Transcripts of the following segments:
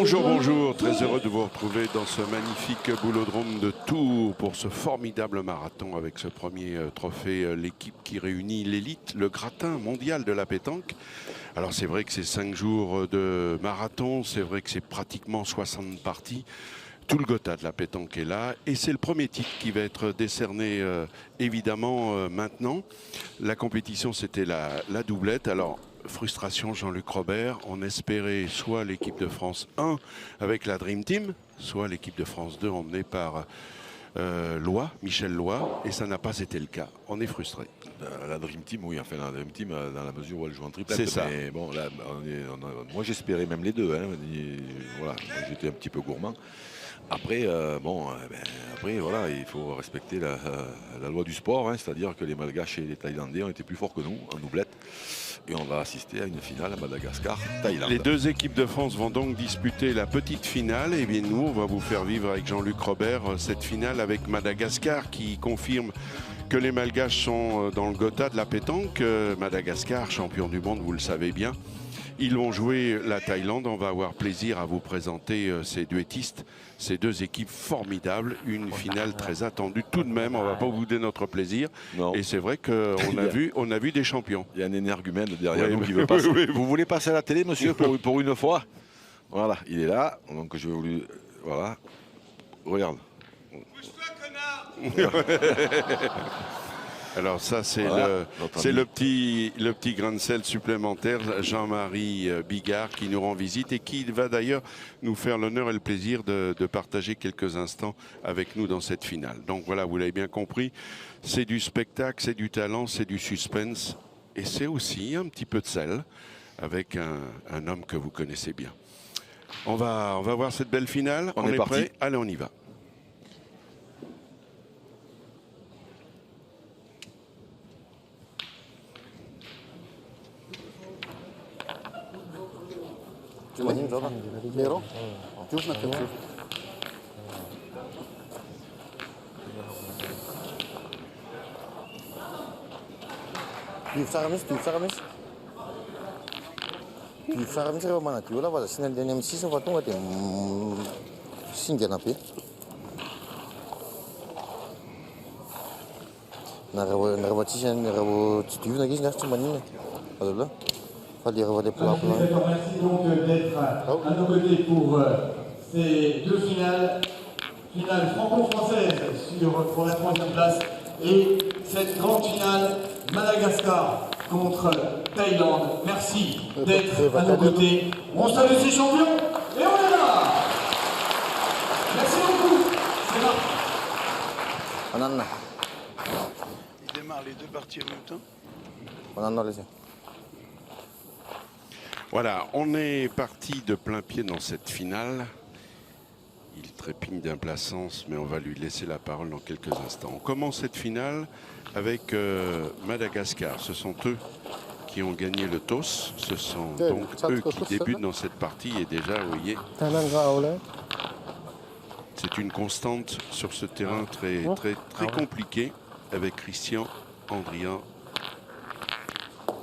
Bonjour, bonjour, très heureux de vous retrouver dans ce magnifique boulodrome de Tours pour ce formidable marathon avec ce premier trophée, l'équipe qui réunit l'élite, le gratin mondial de la pétanque. Alors c'est vrai que c'est 5 jours de marathon, c'est vrai que c'est pratiquement 60 parties. Tout le Gotha de la pétanque est là et c'est le premier titre qui va être décerné évidemment maintenant. La compétition c'était la doublette. Alors frustration Jean-Luc Robert, on espérait soit l'équipe de France 1 avec la Dream Team, soit l'équipe de France 2 emmenée par Michel Loy, et ça n'a pas été le cas. On est frustré. La Dream Team, oui, enfin la Dream Team dans la mesure où elle joue en triplette. C'est ça. Mais bon, là, moi j'espérais même les deux. Hein, voilà, j'étais un petit peu gourmand. Après, après, voilà, il faut respecter la loi du sport, hein, c'est-à-dire que les Malgaches et les Thaïlandais ont été plus forts que nous en doublette. Et on va assister à une finale à Madagascar-Thaïlande. Les deux équipes de France vont donc disputer la petite finale. Et bien nous, on va vous faire vivre avec Jean-Luc Robert cette finale avec Madagascar qui confirme que les Malgaches sont dans le Gotha de la pétanque. Madagascar, champion du monde, vous le savez bien. Ils vont jouer la Thaïlande. On va avoir plaisir à vous présenter ces duettistes, ces deux équipes formidables. Une finale très attendue tout de même. On ne va pas vous donner notre plaisir. Non. Et c'est vrai qu'on a vu des champions. Il y a un énergumène derrière nous qui veut passer. Vous voulez passer à la télé, monsieur, pour une fois? Voilà, il est là. Donc je vais vous lui... Voilà. Regarde. Pousse-toi, connard. Alors ça, c'est voilà, le petit grain de sel supplémentaire, Jean-Marie Bigard, qui nous rend visite et qui va d'ailleurs nous faire l'honneur et le plaisir de partager quelques instants avec nous dans cette finale. Donc voilà, vous l'avez bien compris, c'est du spectacle, c'est du talent, c'est du suspense et c'est aussi un petit peu de sel avec un homme que vous connaissez bien. On va voir cette belle finale. On est parti. Prêt? Allez, on y va. Merci donc d'être à nos côtés pour ces deux finales. Finale franco-française pour la 3e place et cette grande finale Madagascar contre Thaïlande. Merci d'être à nos côtés. On salue ces champions et on est là. Merci beaucoup. C'est là. Il démarre les deux parties en même temps. Voilà, on est parti de plein pied dans cette finale. Il trépigne d'implaisance, mais on va lui laisser la parole dans quelques instants. On commence cette finale avec Madagascar. Ce sont eux qui ont gagné le toss. Ce sont donc eux qui débutent dans cette partie. Et déjà, vous voyez, c'est une constante sur ce terrain très compliqué avec Christian, Andrian,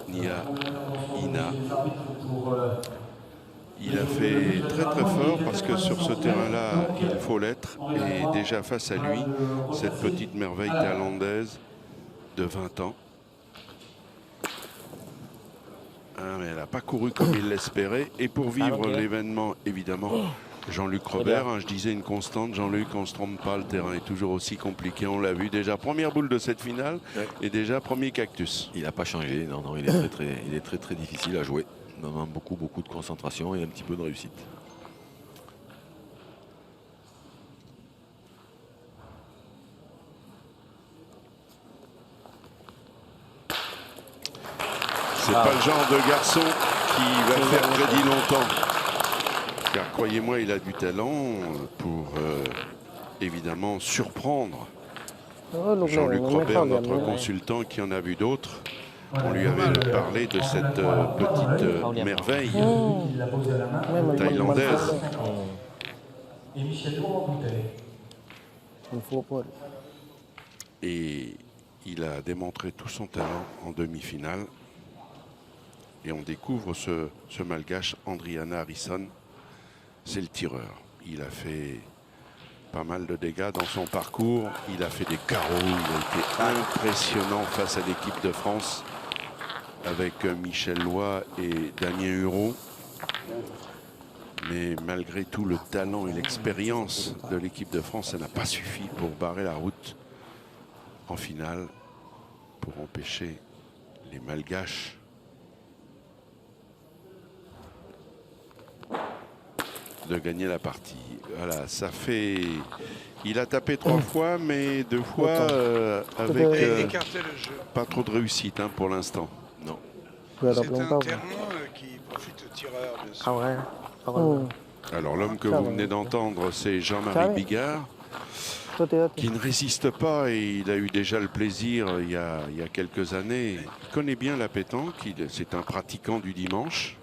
Nia, Ina. Il a fait très fort parce que sur ce terrain-là, il faut l'être. Et déjà face à lui, cette petite merveille thaïlandaise de 20 ans. Ah, mais elle n'a pas couru comme il l'espérait. Et pour vivre l'événement, évidemment, Jean-Luc Robert, hein, je disais une constante, Jean-Luc, on ne se trompe pas, le terrain est toujours aussi compliqué, on l'a vu déjà, première boule de cette finale et déjà premier cactus. Il n'a pas changé, non, il est très difficile à jouer, il demande beaucoup de concentration et un petit peu de réussite. C'est pas le genre de garçon qui va faire crédit longtemps. Car croyez-moi, il a du talent pour évidemment surprendre Jean-Luc Robert, notre consultant, qui en a vu d'autres. On lui avait parlé de cette petite merveille thaïlandaise. Et il a démontré tout son talent en demi-finale. Et on découvre ce malgache Andriana Harrison. c'est le tireur. Il a fait pas mal de dégâts dans son parcours. Il a fait des carreaux. Il a été impressionnant face à l'équipe de France avec Michel Loy et Damien Hureau. Mais malgré tout le talent et l'expérience de l'équipe de France, ça n'a pas suffi pour barrer la route en finale, pour empêcher les Malgaches de gagner la partie. Voilà, ça fait... Il a tapé 3 fois, mais 2 fois avec écarter le jeu. pas trop de réussite hein, pour l'instant. Non. C'est un terrain qui profite aux tireurs, bien sûr. Ah ouais. Alors l'homme que vous venez d'entendre, c'est Jean-Marie Bigard, qui ne résiste pas et il a eu déjà le plaisir il y a quelques années. Il connaît bien la pétanque, c'est un pratiquant du dimanche.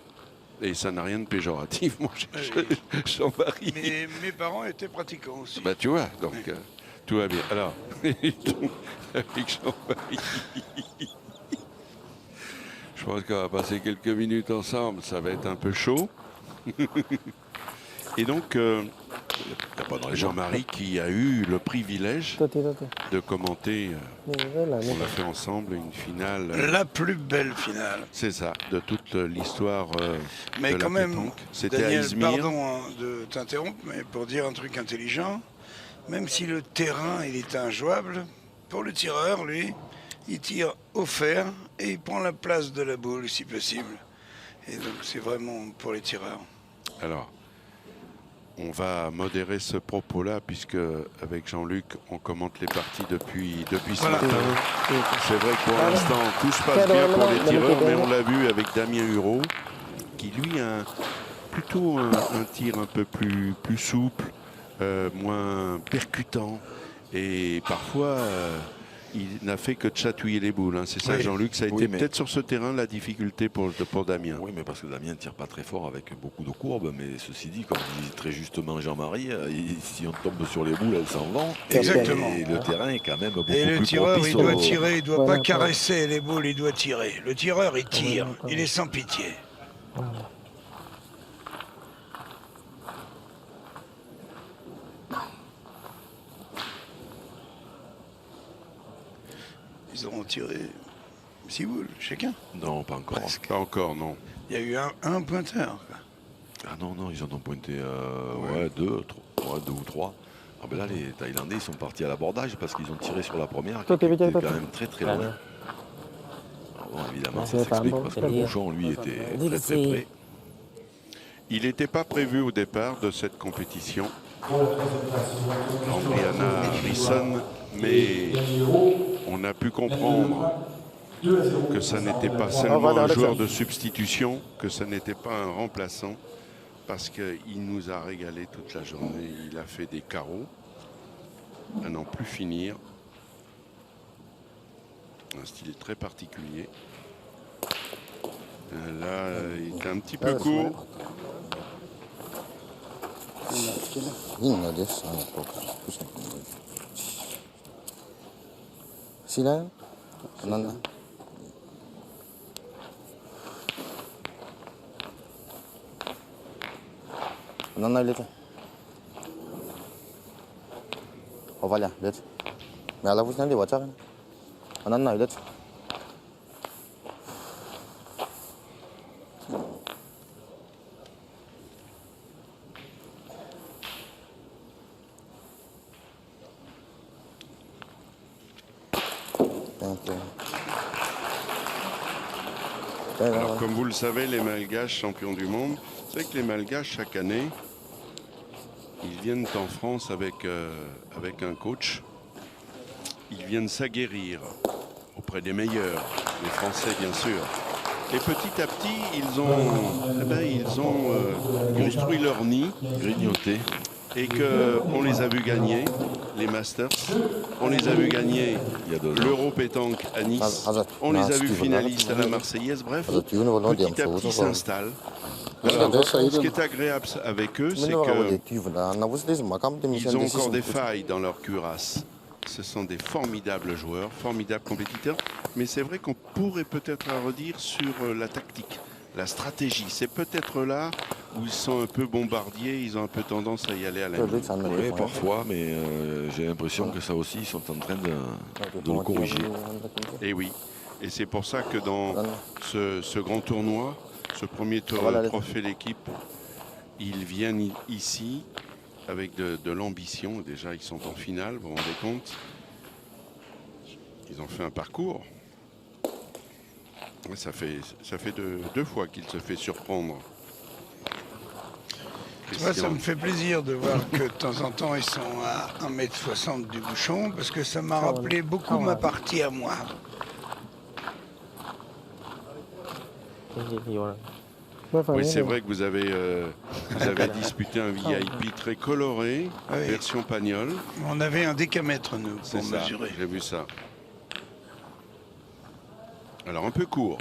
Et ça n'a rien de péjoratif, mon cher Jean-Marie. Mais mes parents étaient pratiquants aussi. Bah tu vois, donc tout va bien. Alors, avec Jean-Marie, je pense qu'on va passer quelques minutes ensemble, ça va être un peu chaud. Et donc, Jean-Marie qui a eu le privilège de commenter, on a fait ensemble une finale. La plus belle finale. C'est ça, de toute l'histoire mais de quand la même, pétanque. C'était à Daniel, Izmir. pardon hein, de t'interrompre, mais pour dire un truc intelligent, même si le terrain il est injouable, pour le tireur, lui, il tire au fer et il prend la place de la boule si possible. Et donc c'est vraiment pour les tireurs. Alors, on va modérer ce propos-là, puisque avec Jean-Luc, on commente les parties depuis ce matin. C'est vrai que pour l'instant, tout se passe bien pour les tireurs, mais on l'a vu avec Damien Hureau, qui lui a plutôt un tir un peu plus souple, moins percutant, et parfois... il n'a fait que de chatouiller les boules. Hein. C'est ça, Jean-Luc. Ça a été peut-être sur ce terrain la difficulté pour Damien. Oui, mais parce que Damien ne tire pas très fort avec beaucoup de courbes. Mais ceci dit, comme dit très justement Jean-Marie, si on tombe sur les boules, elles s'en vont. Exactement. Et le terrain est quand même beaucoup plus Et le propice. tireur, il doit tirer, il ne doit pas caresser les boules, il doit tirer. Le tireur, il tire. Il est sans pitié. Ils auront tiré 6 boules, chacun. Non, pas encore. Presque. Pas encore, non. Il y a eu un pointeur. Quoi. Ah non, non, ils en ont pointé 2 ou 3. Ah ben là, les Thaïlandais, ils sont partis à l'abordage parce qu'ils ont tiré sur la première, qui était quand même très très loin. Alors bon, évidemment, ça s'explique parce que le bouchon, lui, était très très près. Il n'était pas prévu au départ de cette compétition, Andriana Risson, mais on a pu comprendre que ça n'était pas seulement un joueur de substitution, que ça n'était pas un remplaçant, parce qu'il nous a régalé toute la journée. Il a fait des carreaux à n'en plus finir. Un style très particulier. Là, il est un petit peu court. Sila? Ananda ulit. Ovalya, ulit. May alabos na liwat sa akin. Ananda ulit. Alors, comme vous le savez, les Malgaches champions du monde, c'est vrai que les Malgaches, chaque année, ils viennent en France avec un coach. Ils viennent s'aguerrir auprès des meilleurs, les Français bien sûr. Et petit à petit, ils ont construit leur nid, grignoté, et qu'on les a vus gagner, les Masters. On les a vus gagner l'Euro Pétanque à Nice. On les a vus finalistes à la Marseillaise. Bref, petit à petit s'installent. Ce qui est agréable avec eux, c'est qu'ils ont encore des failles dans leur cuirasse. Ce sont des formidables joueurs, formidables compétiteurs. Mais c'est vrai qu'on pourrait peut-être redire sur la tactique. la stratégie. C'est peut-être là où ils sont un peu bombardiers, ils ont un peu tendance à y aller à la Good, son Oui, man. parfois, mais j'ai l'impression que ça aussi, ils sont en train de le corriger. Et oui, et c'est pour ça que dans ce grand tournoi, ce premier trophée d'équipe, ils viennent ici avec de l'ambition. Déjà, ils sont en finale, vous vous rendez compte? Ils ont fait un parcours. Ça fait deux fois qu'il se fait surprendre. Moi, ça me fait plaisir de voir que de temps en temps, ils sont à 1,60 m du bouchon, parce que ça m'a rappelé beaucoup ma partie à moi. Oui, c'est vrai que vous avez disputé un VIP très coloré, Oui. version Pagnol. On avait un décamètre, nous, C'est pour ça, mesurer. j'ai vu ça. Alors, un peu court,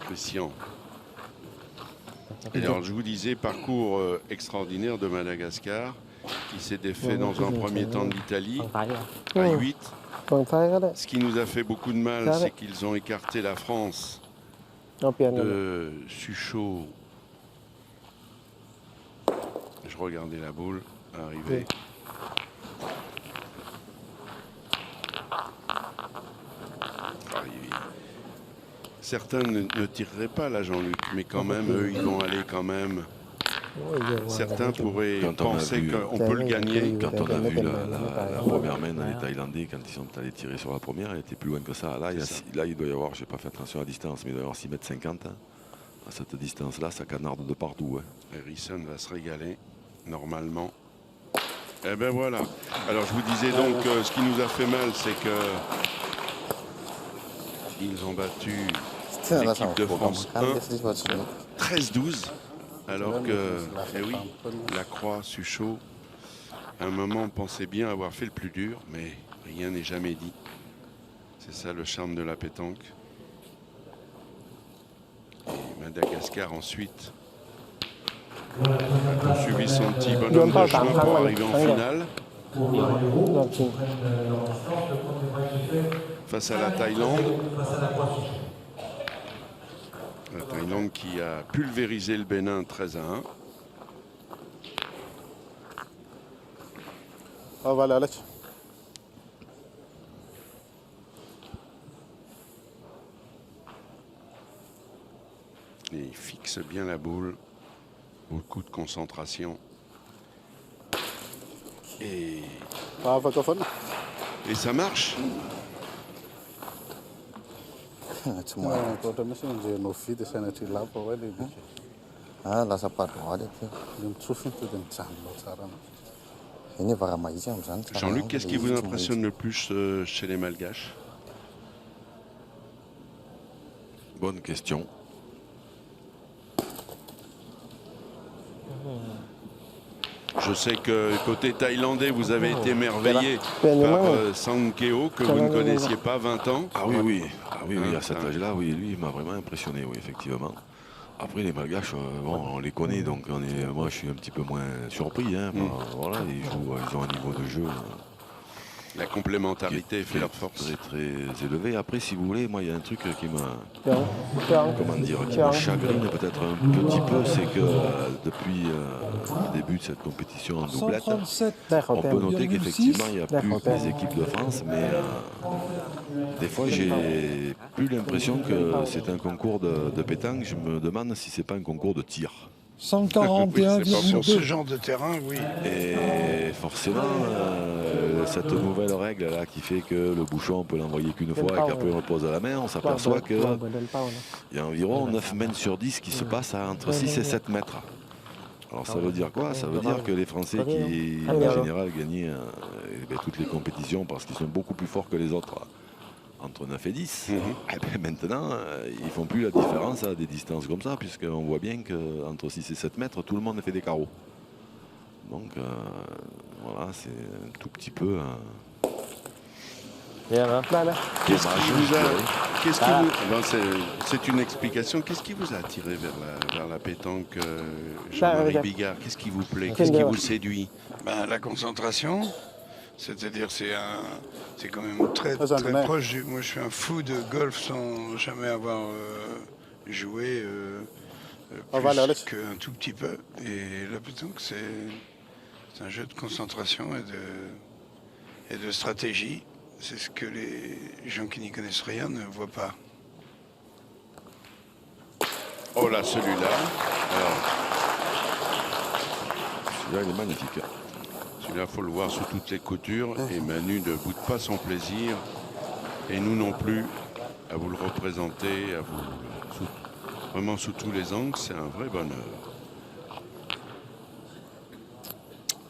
Christian. Et alors, je vous disais, parcours extraordinaire de Madagascar, qui s'est défait dans un premier temps de l'Italie, à 8. Ce qui nous a fait beaucoup de mal, c'est qu'ils ont écarté la France de Suchot. Je regardais la boule arriver. Certains ne tireraient pas là, Jean-Luc, mais quand même, eux, ils vont aller quand même. Certains pourraient penser qu'on peut le gagner. Quand on a vu la première main dans les Thaïlandais, quand ils sont allés tirer sur la première, elle était plus loin que ça. Là, il doit y avoir, j'ai pas fait attention à la distance, mais il doit y avoir 6,50 m. À cette distance-là, ça canarde de partout. Harrison va se régaler, normalement. Eh ben voilà. Alors, je vous disais donc, ce qui nous a fait mal, c'est que ils ont battu l'équipe de France 1, 13-12. Alors que, eh oui, Lacroix, Suchot, à un moment, on pensait bien avoir fait le plus dur, mais rien n'est jamais dit. C'est ça le charme de la pétanque. Et Madagascar ensuite a poursuivi son petit bonhomme de chemin pour arriver en finale face à la Thaïlande. La Thaïlande qui a pulvérisé le Bénin 13-1. Et il fixe bien la boule. Beaucoup de concentration. Et ça marche. Jean-Luc, qu'est-ce qui vous impressionne le plus chez les Malgaches? Bonne question. Je sais que côté thaïlandais, vous avez été émerveillé par Sang Keo, que vous ne connaissiez pas, 20 ans. Ah oui, à cet âge-là, oui, lui, il m'a vraiment impressionné, oui, effectivement. Après, les Malgaches, bon, on les connaît, donc moi, je suis un petit peu moins surpris. Voilà, ils ont un niveau de jeu. La complémentarité fait leur force. Très, très élevé. Après, si vous voulez, moi, il y a un truc qui me, qui me chagrine peut-être un petit peu, c'est que depuis le début de cette compétition en doublette, on peut noter qu'effectivement, il n'y a plus les équipes de France, mais des fois, j'ai plus l'impression que c'est un concours de pétanque. Je me demande si c'est pas un concours de tir. 141,2. Sur ce genre de terrain, oui. Et forcément, cette nouvelle règle là qui fait que le bouchon on peut l'envoyer qu'une fois et qu'après on le pose à la main, on s'aperçoit qu'il y a environ 9 mètres sur 10 qui se passent à entre 6 et 7 mètres. Alors ça veut dire quoi? Ça veut dire que les Français qui en général gagnaient toutes les compétitions parce qu'ils sont beaucoup plus forts que les autres entre 9 et 10, et bien maintenant, ils font plus la différence à des distances comme ça, puisqu'on voit bien qu'entre 6 et 7 mètres, tout le monde fait des carreaux. Donc, voilà, c'est un tout petit peu... Qu'est-ce qui vous a... C'est une explication. Qu'est-ce qui vous a attiré vers la pétanque, Jean-Marie Bigard? Qu'est-ce qui vous plaît? Qu'est-ce qui vous séduit? La concentration. C'est-à-dire, c'est quand même très proche. Moi, je suis un fou de golf sans jamais avoir joué. Plus qu'un tout petit peu. Et la pétanque, c'est un jeu de concentration et de stratégie. C'est ce que les gens qui n'y connaissent rien ne voient pas. Oh là, celui-là. Alors, Celui-là, il est magnifique. celui-là, il faut le voir sous toutes les coutures. Et Manu ne boude pas son plaisir. Et nous non plus, à vous le représenter, à vous vraiment sous tous les angles. C'est un vrai bonheur.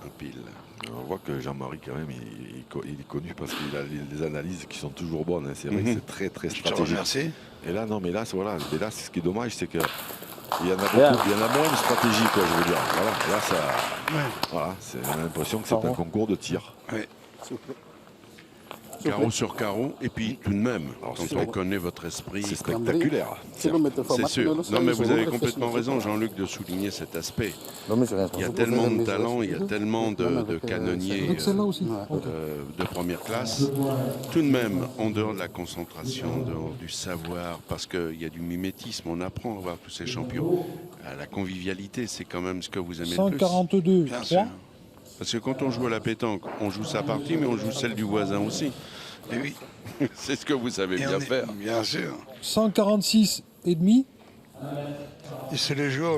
Un pile. On voit que Jean-Marie, quand même, il est connu parce qu'il a des analyses qui sont toujours bonnes. Hein. C'est vrai que c'est très, très Je te stratégique. remercie. Et là, non, mais là, voilà. Mais là, ce qui est dommage, c'est que il y en a beaucoup, il y en a moins de stratégie, quoi, je veux dire. Voilà, là, ça, voilà, on a l'impression que c'est un concours de tir. Ouais. Carreau sur carreau. Et puis, tout de même, Alors, quand c'est on sûr. connaît votre esprit, C'est spectaculaire. c'est sûr. Non, mais vous avez complètement raison, Jean-Luc, de souligner cet aspect. Il y a tellement de talent, il y a tellement de canonniers de première classe. Tout de même, en dehors de la concentration, en dehors du savoir, parce qu'il y a du mimétisme, on apprend à voir tous ces champions. La convivialité, c'est quand même ce que vous aimez le plus. 142, Bien 3. sûr. Parce que quand on joue à la pétanque, on joue sa partie, mais on joue celle du voisin aussi. Et oui. C'est ce que vous savez Et bien on est- faire. Bien sûr. 146 et demi. Et c'est le jeu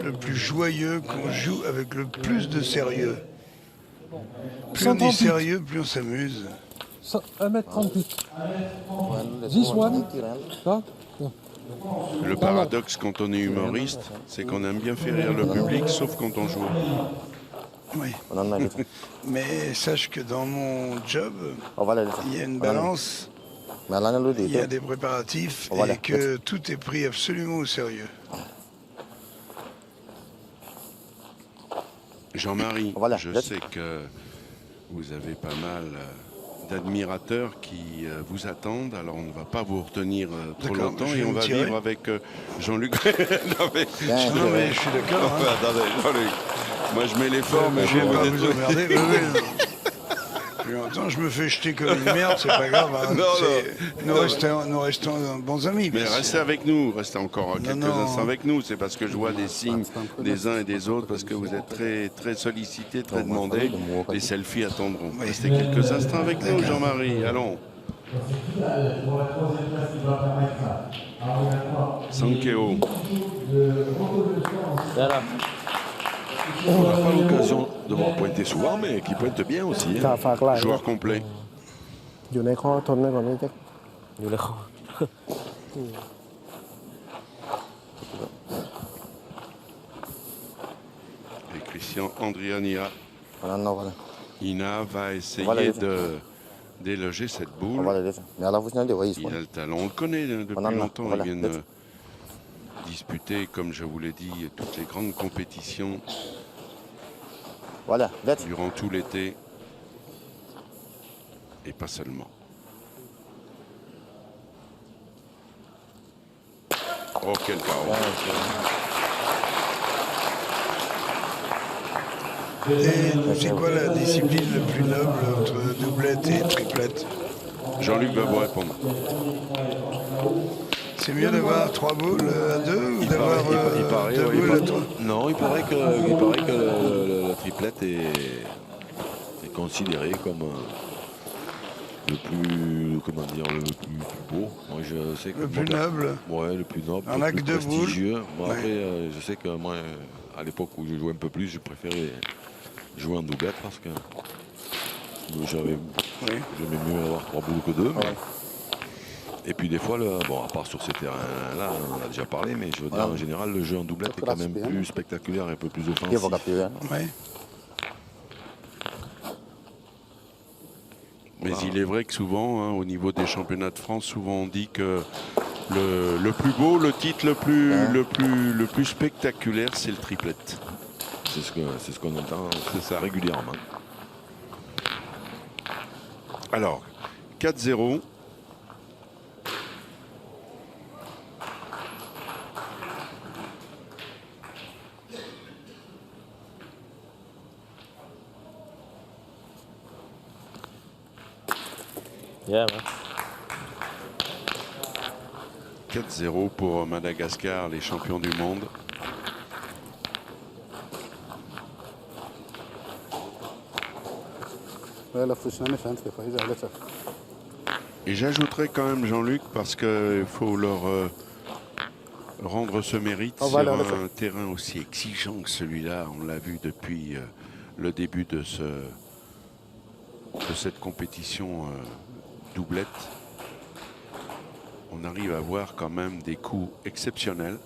le plus joyeux qu'on joue avec le plus de sérieux. Plus on est 138. sérieux, plus on s'amuse. 1m38. This one. Ça. Le paradoxe quand on est humoriste, c'est qu'on aime bien faire rire le public, sauf quand on joue. Oui. Mais sache que dans mon job, il y a une balance, il y a des préparatifs et que tout est pris absolument au sérieux. Jean-Marie, Voilà, je let's- sais que vous avez pas mal d'admirateurs qui vous attendent, alors on ne va pas vous retenir trop D'accord, longtemps je vais et on me va tirer. vivre avec Jean-Luc. Non, mais- Non mais je suis d'accord. hein. Attendez, Jean-Luc. Moi je mets l'effort, mais Je vais vous pas êtes- vous emmerder. Oui, oui. Plus longtemps, je me fais jeter comme une merde, c'est pas grave. hein. Non, C'est- Nous restons bons amis. Mais bien sûr. restez avec nous, restez encore quelques non. instants avec nous. C'est parce que je vois des signes des uns et des autres, parce que vous êtes très, très sollicités, très demandés. Les selfies attendront. Oui. Restez quelques instants avec nous, Jean-Marie. Allons. Sankeo. On n'a pas l'occasion de voir pointer souvent, mais qui pointe bien aussi. Hein. ฝากไลน์ Joueur complet. อยู่ในข้อทนไว้ก่อนนี่แจ็คอยู่ในข้อ Et Christian Andriania. Voilà. Ina va essayer Voilà. de déloger cette boule. Voilà, mais à la vous signalez, voyez, Il a le talent, on le connaît depuis Voilà, longtemps. voilà. Ils viennent disputer, comme je vous l'ai dit, toutes les grandes compétitions Voilà, let's. durant tout l'été. Et pas seulement. Oh, quel carreau. Et c'est quoi la discipline la plus noble entre doublette et triplette? Jean-Luc va vous répondre. C'est mieux d'avoir 3 boules à 2 ou d'avoir Il paraît, 2 ouais, boules à 3? non, il paraît que la triplette est considérée comme le plus, comment dire, le plus beau. Moi, je sais que Le plus noble. Ouais, le plus noble, On le a plus que 2 boules. prestigieux. Bon, Ouais. après, je sais que moi, à l'époque où je jouais un peu plus, je préférais jouer en doublette parce que j'aimais mieux avoir 3 boules que 2. Et puis des fois, bon, à part sur ces terrains-là, on en a déjà parlé, mais je veux dire, en général, le jeu en doublette est quand même plus spectaculaire et un peu plus Dia offensif. vou capir, hein. Ouais. Mais il est vrai que souvent, hein, au niveau des championnats de France, souvent on dit que le plus beau, le titre le plus spectaculaire, c'est le triplette. C'est ce qu'on entend régulièrement. Alors, 4-0. Yeah, man. 4-0 pour Madagascar, les champions du monde. Et j'ajouterais quand même Jean-Luc, parce qu'il faut leur rendre ce mérite sur un terrain aussi exigeant que celui-là. On l'a vu depuis le début de cette compétition doublette. On arrive à voir quand même des coups exceptionnels.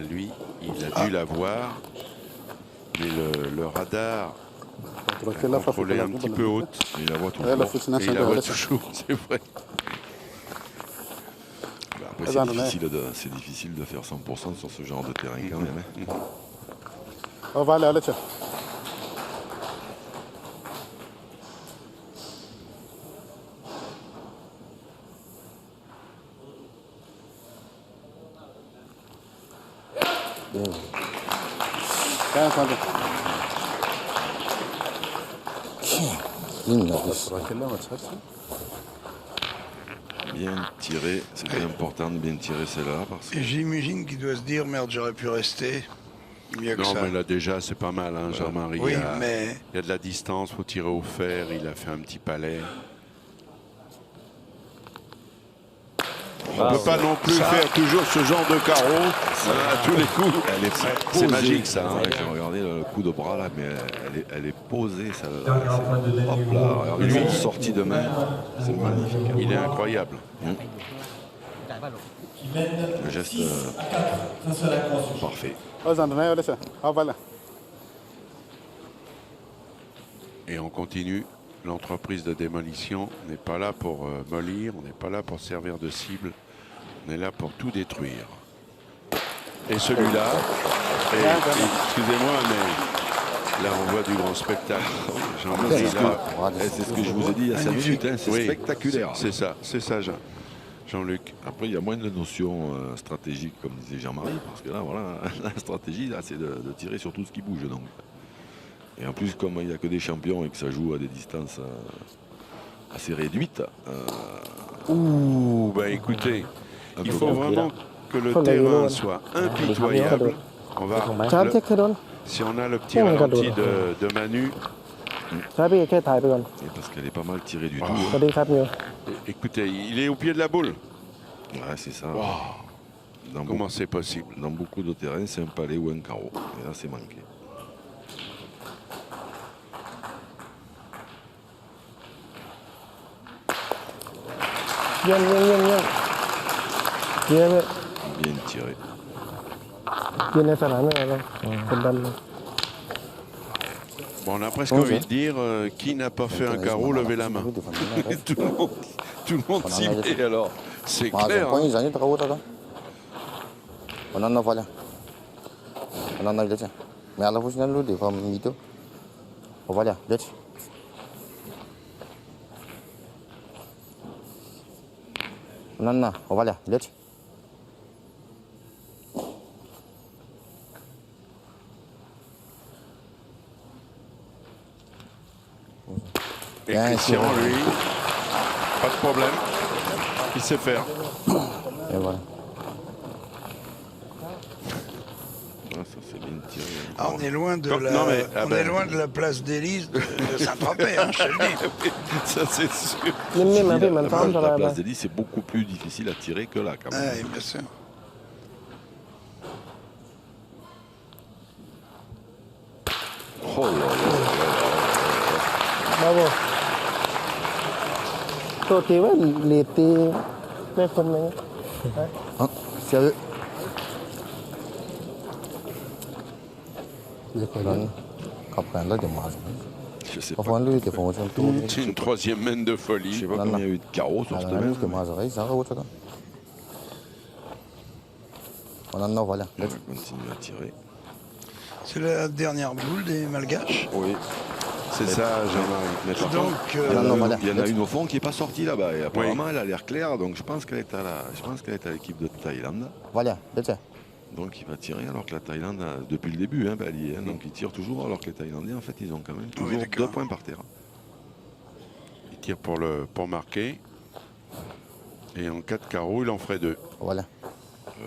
Lui, il a dû la voir, mais le radar est contrôlé un petit peu haute. Il la voit toujours. Et il la voit toujours, c'est vrai. Après, c'est difficile de faire 100% sur ce genre de terrain quand même. Hein. Bien tiré, c'était important de bien tirer celle-là. Et j'imagine qu'il doit se dire, merde, j'aurais pu rester. Mieux que Non, ça. mais là déjà c'est pas mal, hein, Jean-Marie. Oui, il mais y a de la distance, faut tirer au fer, il a fait un petit palais. On ne peut pas non plus faire toujours ce genre de carreau à tous les coups. C'est magique ça. Hein. J'ai regardé le coup de bras là, mais elle est posée. Ça, hop Hop là, regardez une sortie de main. C'est magnifique. Il est incroyable. Le geste parfait. Et on continue. L'entreprise de démolition n'est pas là pour mollir, on n'est pas là pour servir de cible, on est là pour tout détruire. Et celui-là, excusez-moi, mais là on voit du grand spectacle. Jean-Marie, là, C'est ce que je vous ai dit il y a 5 minutes, hein, c'est spectaculaire. C'est ça, Jean-Luc. Après, il y a moins de notions stratégiques, comme disait Jean-Marie, parce que là, voilà, la stratégie, là, c'est de tirer sur tout ce qui bouge. Donc. Et en plus, comme il n'y a que des champions et que ça joue à des distances assez réduites. Ouh, bah écoutez, il faut vraiment que le terrain soit impitoyable. On va, si on a le petit ralenti de Manu. Et parce qu'elle est pas mal tirée du tout. Écoutez, il est au pied de la boule. Ouais, c'est ça. Wow. Comment c'est possible? Dans beaucoup de terrains, c'est un palais ou un carreau. Et là, c'est manqué. Bien tiré. Bon, on a presque envie de dire qui n'a pas fait un carreau, levez la main. tout le monde s'y met alors. C'est clair. Hein. Et Christian, lui, pas de problème. Il sait faire. Et voilà. Ça, c'est bien tiré. Ah, on est loin de la place d'Élise de Saint-Tropez, hein, je te le dis. Ça, c'est sûr. La place d'Élise, c'est beaucoup plus difficile à tirer que là, quand même. Oui, bien sûr. Oh là là. Bravo. Toi, tu vois, il était... Sérieux? Je sais pas. C'est une troisième main de Je folie. sais pas combien il y a eu de carreaux sur cette main. On va continuer à tirer. C'est la dernière boule des Malgaches. Oui. C'est ça, Jean-Marie. Donc, il y en a une au fond qui n'est pas sortie là-bas. Et apparemment, elle a l'air claire. Donc, je pense qu'elle est à l'équipe de Thaïlande. Donc, il va tirer alors que la Thaïlande, depuis le début, elle y est. Donc, il tire toujours alors que les Thaïlandais, en fait, ils ont quand même toujours 2 points par terre. Il tire pour marquer. Et en 4 carreaux, il en ferait 2. Voilà.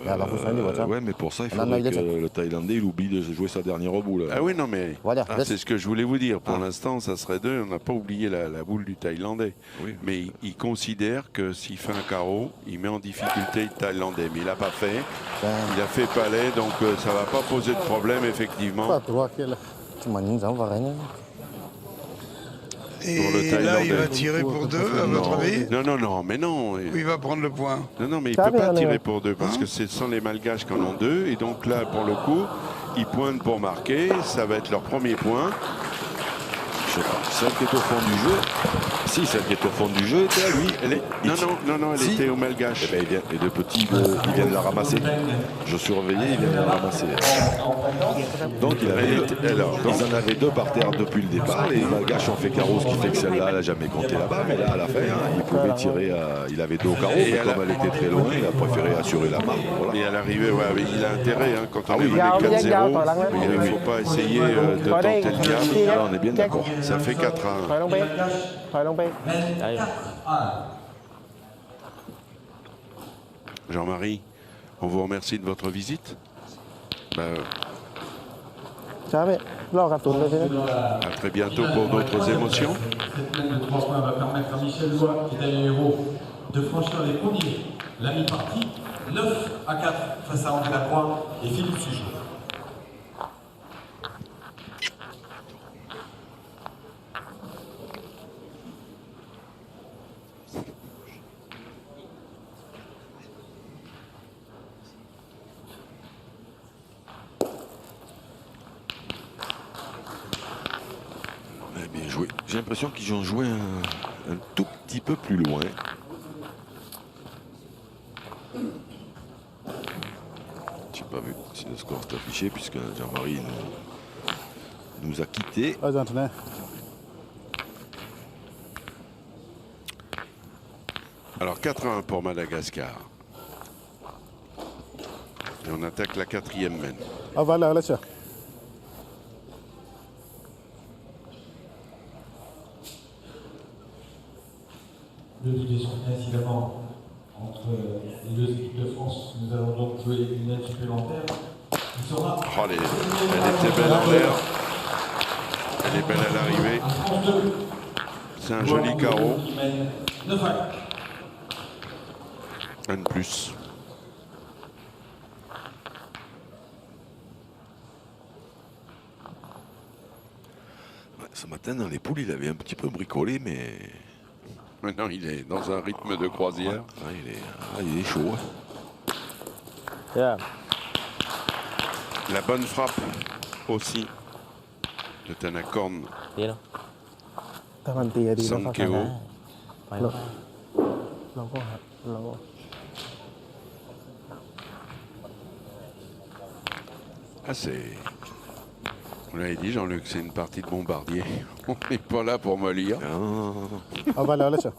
Ja, la position du voiture. Ouais, mais pour ça, il Non, non, faudrait il est que le Thaïlandais il oublie de jouer sa dernière boule. Ah oui, non, mais Voilà, laisse. c'est ce que je voulais vous dire. Pour Ah. l'instant, ça serait 2. On n'a pas oublié la boule du Thaïlandais. Oui. Mais il considère que s'il fait un carreau, il met en difficulté le Thaïlandais. Mais il n'a pas fait. Il a fait palais, donc ça ne va pas poser de problème, effectivement. Pas droit qu'il a. Cuma ni ça, on va rien. Et Pour le là, il Thaïlandais. va tirer pour 2, à votre avis? Non, non, non, mais non. Ou il va prendre le point? Non, non, mais il Ça ne peut va, pas on est- tirer pour 2 parce que ce sont les Malgaches qui en ont 2. Et donc là, pour le coup, ils pointent pour marquer. Ça va être leur premier point. Je sais pas. Celle qui est au fond du jeu. Si, celle qui est au fond du jeu était à lui. Non, non, non, non, elle Si. était aux Malgaches. Eh ben, et de petits, ils viennent la ramasser. Je surveillais, ils viennent la ramasser. Donc il avait, ils en avaient 2 par terre depuis le départ. Les Malgaches ont fait carreau, ce qui fait que celle-là, elle n'a jamais compté là-bas. Mais là, à la fin, il pouvait tirer. Il avait 2 au carreau, mais comme elle était très loin, il a préféré assurer la marque. Voilà. Et à l'arrivée, ouais, mais il a intérêt, hein, quand on Ah est oui. mené 4-0, il ne oui. faut pas essayer de tenter le diable. Là, on est bien d'accord. Ça fait 4 à 1. ถอยลงไปถอยลงไป Jean-Marie, on vous remercie de votre visite. Ben, ช้าไปลอกกระสุนเลยใช่ไหม à très bientôt pour d'autres émotions. Cette mène de 3 points va permettre à Michel Lois, qui est un héros, de franchir les premiers. La mi-partie, 9 à 4 face à André Lacroix et Philippe Sujet. Bien joué. J'ai l'impression qu'ils ont joué un tout petit peu plus loin. J'ai pas vu si le score est affiché puisque Jean-Marie nous a quittés. อาจารย์ธนา Alors 4 à 1 pour Madagascar. Et on attaque la 4e mène. เอาไว้แล้วแล้วเชียว Le but est sorti incidemment entre les deux équipes de France. Nous allons donc jouer une aide supplémentaire. Il sera Oh, elle était belle en l'air. Elle est belle à l'arrivée. à France 2. C'est un joli carreau. Qui mène 9 à 4. Un de plus. Ouais, ce matin dans les poules, il avait un petit peu bricolé, mais Maintenant, il est dans un rythme de croisière. il est chaud. เดี๋ยว La bonne frappe aussi de Tanakorn. ดีเนาะ ถ้ามันตีดีเราก็ช Sankeo. นะ ไปแล้ว เราก็เราก็ Ah, c'est... Vous l'avez dit, Jean-Luc, c'est une partie de bombardier. On n'est pas là pour me lire. Ah, เอาไว้แล้วแล้วเชียว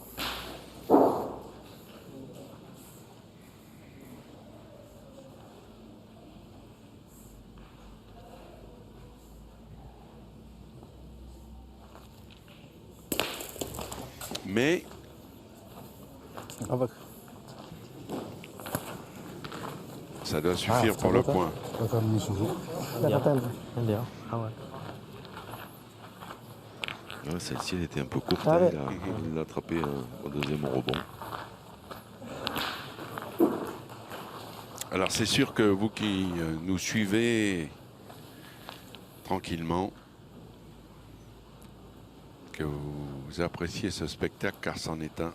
Mais เอาไป ça doit suffire pour le point. แล้วก็มีสูงแล้วก็เต้น นั่นเดี๋ยวเข้ามา ouais, celle-ci, elle était un peu courte. Ah ouais. Il a attrapé au deuxième rebond. Alors c'est sûr que vous qui nous suivez tranquillement, que vous appréciez ce spectacle car c'en est un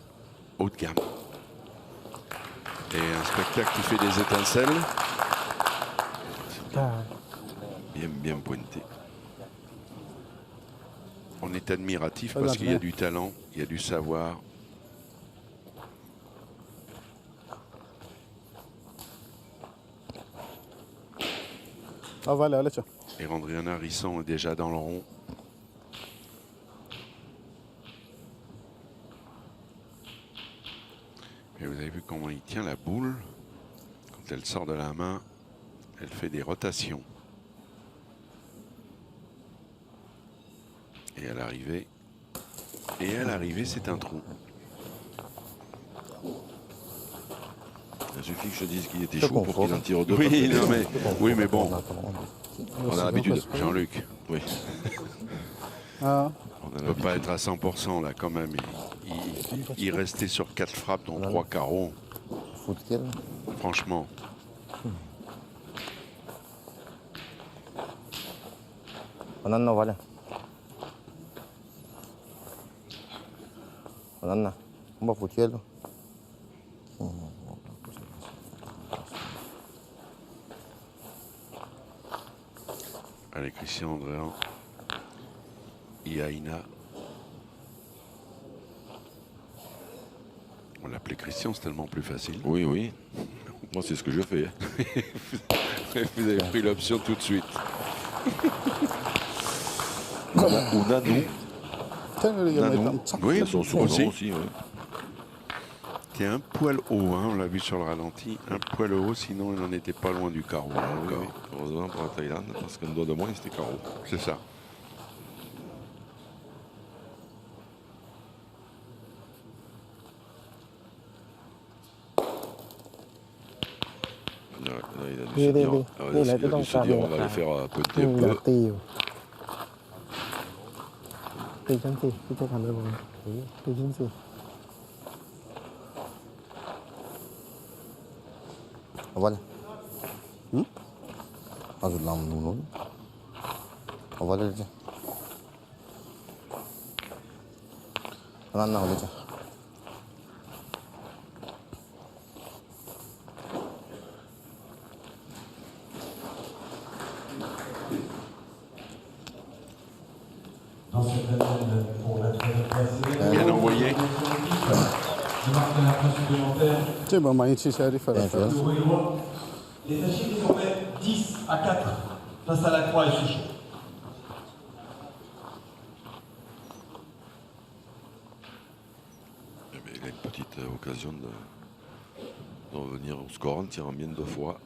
haut de gamme. Et un spectacle qui fait des étincelles. ใช่ Bien pointé. On est admiratif parce qu'il y a du talent, il y a du savoir.เอาไว้แล้วแล้วเชียว Et Andrian Harrison est déjà dans le rond. Et vous avez vu comment il tient la boule. Quand elle sort de la main, elle fait des rotations. Et à l'arrivée, c'est un trou. Il suffit que je te dise qu'il était Je chaud pour comprends. qu'il en tire deux. Oui, par non, mais, oui, mais bon, On a l'habitude. Jean-Luc, Oui. Ah, On a on ne peut l'habitude. pas être à 100% là quand même. Il restait sur 4 frappes dont 3 carreaux. Foot kill. Franchement, Onana, voilà. Onana. On va foot kill. allez, Christian Andréan, Iaina. On l'appelait Christian, c'est tellement plus facile. Oui, oui. Moi, c'est ce que je fais. Vous avez pris l'option tout de suite. Ou Nanou. Nanou. Oui, C'est son surnom aussi. aussi. Oui. Qui est un poil haut, hein, on l'a vu sur le ralenti, un poil haut, sinon il n'en était pas loin du carreau. Ah, oui, encore. oui. Heureusement pour la Thaïlande, parce qu'un doigt de moins, c'était carreau. C'est ça. Là, il a dû Oui, se oui, dire, oui. ah, Oui, il là, a dû donc, se dire, on va ça les faire pointer อื un มอยาก peu. ตีอยู่ตีฉันสิพี่จะทำให้ผมตีฉันสิ Voilà. Ah, je l'emmène nous. Voilà déjà. Onana, voilà déjà. Dans cette domaine pour la troisième place. Bien envoyé. Je marque un point supplémentaire. 这把蛮一起下的发了。 Les sachets désormais 10 à 4 face à la Croix et Souchon. Eh bien, il a une petite occasion de revenir au score en tirant bien 2 fois.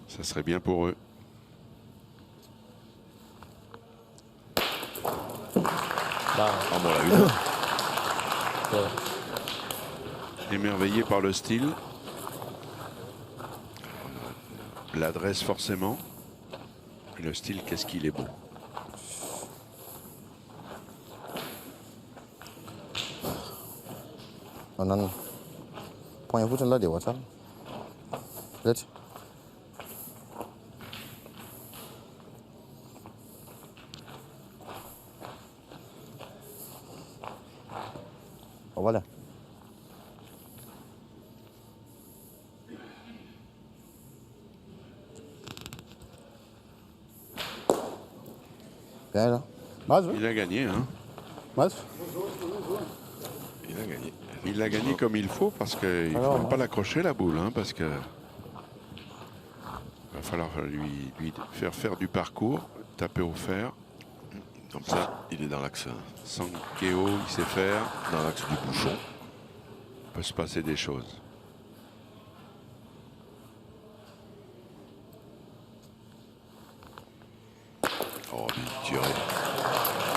Ça serait bien pour eux. Ah, voilà, une. Émerveillé par le style. L'adresse forcément. Et le style, qu'est-ce qu'il est beau. Onana. Point foot là, des voitures. Let's. Voilà. Bien là. Il a gagné, hein. Il a gagné. Il l'a gagné comme il faut parce qu'il ne faut pas l'accrocher la boule, hein, parce que va falloir lui faire du parcours, taper au fer. Comme ça, il est dans l'axe. Sans Kéo, il sait faire. Dans l'axe du bouchon. Il peut se passer des choses. Oh, bien tiré.